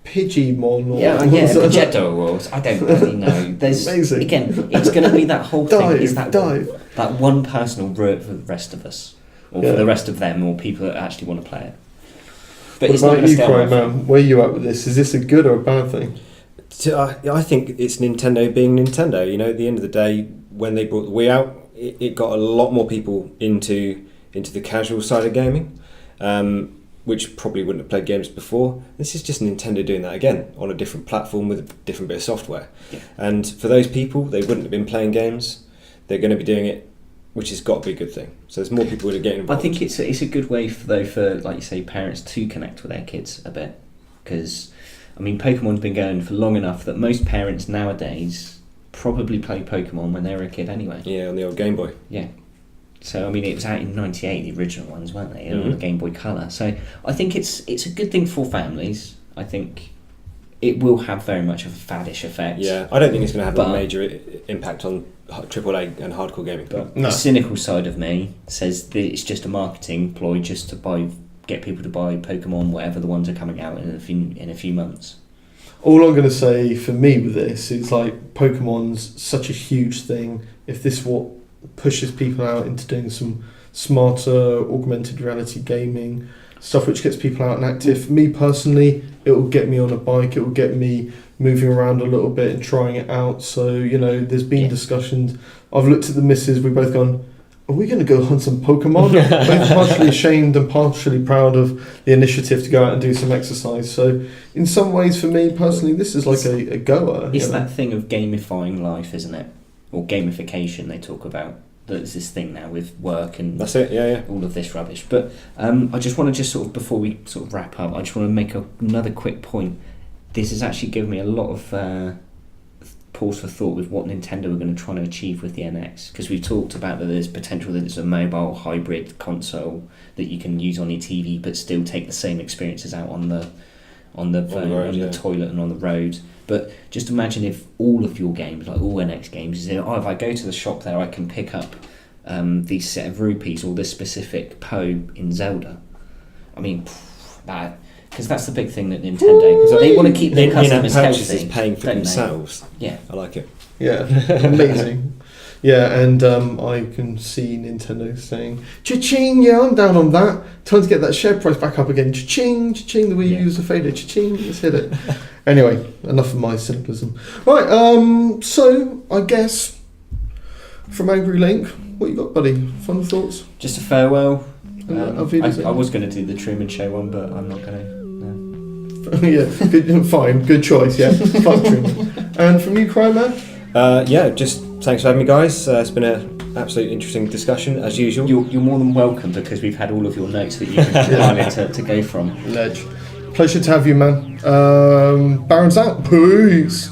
Pidgeymon or Pidgeotto or I don't really know. There's amazing. Again, it's going to be that whole thing. Is that dive. that one person will ruin it for the rest of us, or for the rest of them, or people that actually want to play it. But What it's not about going to you, stay Cry on Man? Where are you at with this? Is this a good or a bad thing? I think it's Nintendo being Nintendo. You know, at the end of the day, when they brought the Wii out, it got a lot more people into the casual side of gaming, which probably wouldn't have played games before. This is just Nintendo doing that again on a different platform with a different bit of software. Yeah. And for those people, they wouldn't have been playing games. They're going to be doing it, which has got to be a good thing. So there's more people that are getting involved. I think it's a good way for like you say, parents to connect with their kids a bit, because I mean Pokemon's been going for long enough that most parents nowadays probably played Pokemon when they were a kid anyway. Yeah, on the old Game Boy. Yeah. So I mean, it was out in '98, the original ones, weren't they? Mm-hmm. On the Game Boy Color. So I think it's a good thing for families. I think it will have very much of a faddish effect. Yeah, I don't think it's going to have But- a major impact on AAA and hardcore gaming. But No. the cynical side of me says that it's just a marketing ploy just to get people to buy Pokemon, whatever the ones are coming out in a few months. All I'm going to say for me with this is like Pokemon's such a huge thing. If this what pushes people out into doing some smarter augmented reality gaming stuff which gets people out and active, me personally, it will get me on a bike, it will get me moving around a little bit and trying it out. So, you know, there's been discussions. I've looked at the missus, we've both gone, are we going to go hunt some Pokemon? Both partially ashamed and partially proud of the initiative to go out and do some exercise. So in some ways for me personally, this is like a goer. It's you know? that thing of gamifying life, isn't it? Or gamification they talk about. There's this thing now with work and That's it, yeah. all of this rubbish. But I just want to sort of, before we sort of wrap up, I just want to make another quick point. This has actually given me a lot of pause for thought with what Nintendo are going to try to achieve with the NX, because we've talked about that there's potential that it's a mobile hybrid console that you can use on your TV but still take the same experiences out on the phone, road, on the toilet and on the road. But just imagine if all of your games, like all NX games, is if I go to the shop there, I can pick up these set of rupees or this specific Poe in Zelda. I mean, that, because that's the big thing that Nintendo, because they want to keep their customers purchases healthy, paying for don't they? themselves. Yeah. I like it. Yeah, amazing. Yeah, and I can see Nintendo saying, cha-ching, yeah, I'm down on that. Time to get that share price back up again. Cha-ching, cha-ching, the Wii U is a failure. Cha-ching, let's hit it. Anyway, enough of my cynicism. Right, so I guess from Angry Link, what you got, buddy? Final thoughts? Just a farewell. Auf Wiedersehen. I was going to do the Truman Show one, but I'm not going to. Yeah, good, fine, good choice, yeah. Fuck Truman. And from you, Cry Man? Yeah, just thanks for having me, guys. It's been an absolutely interesting discussion, as usual. You're more than welcome, because we've had all of your notes that you can to go from. Ledge. Pleasure to have you, man. Baron's out. Peace.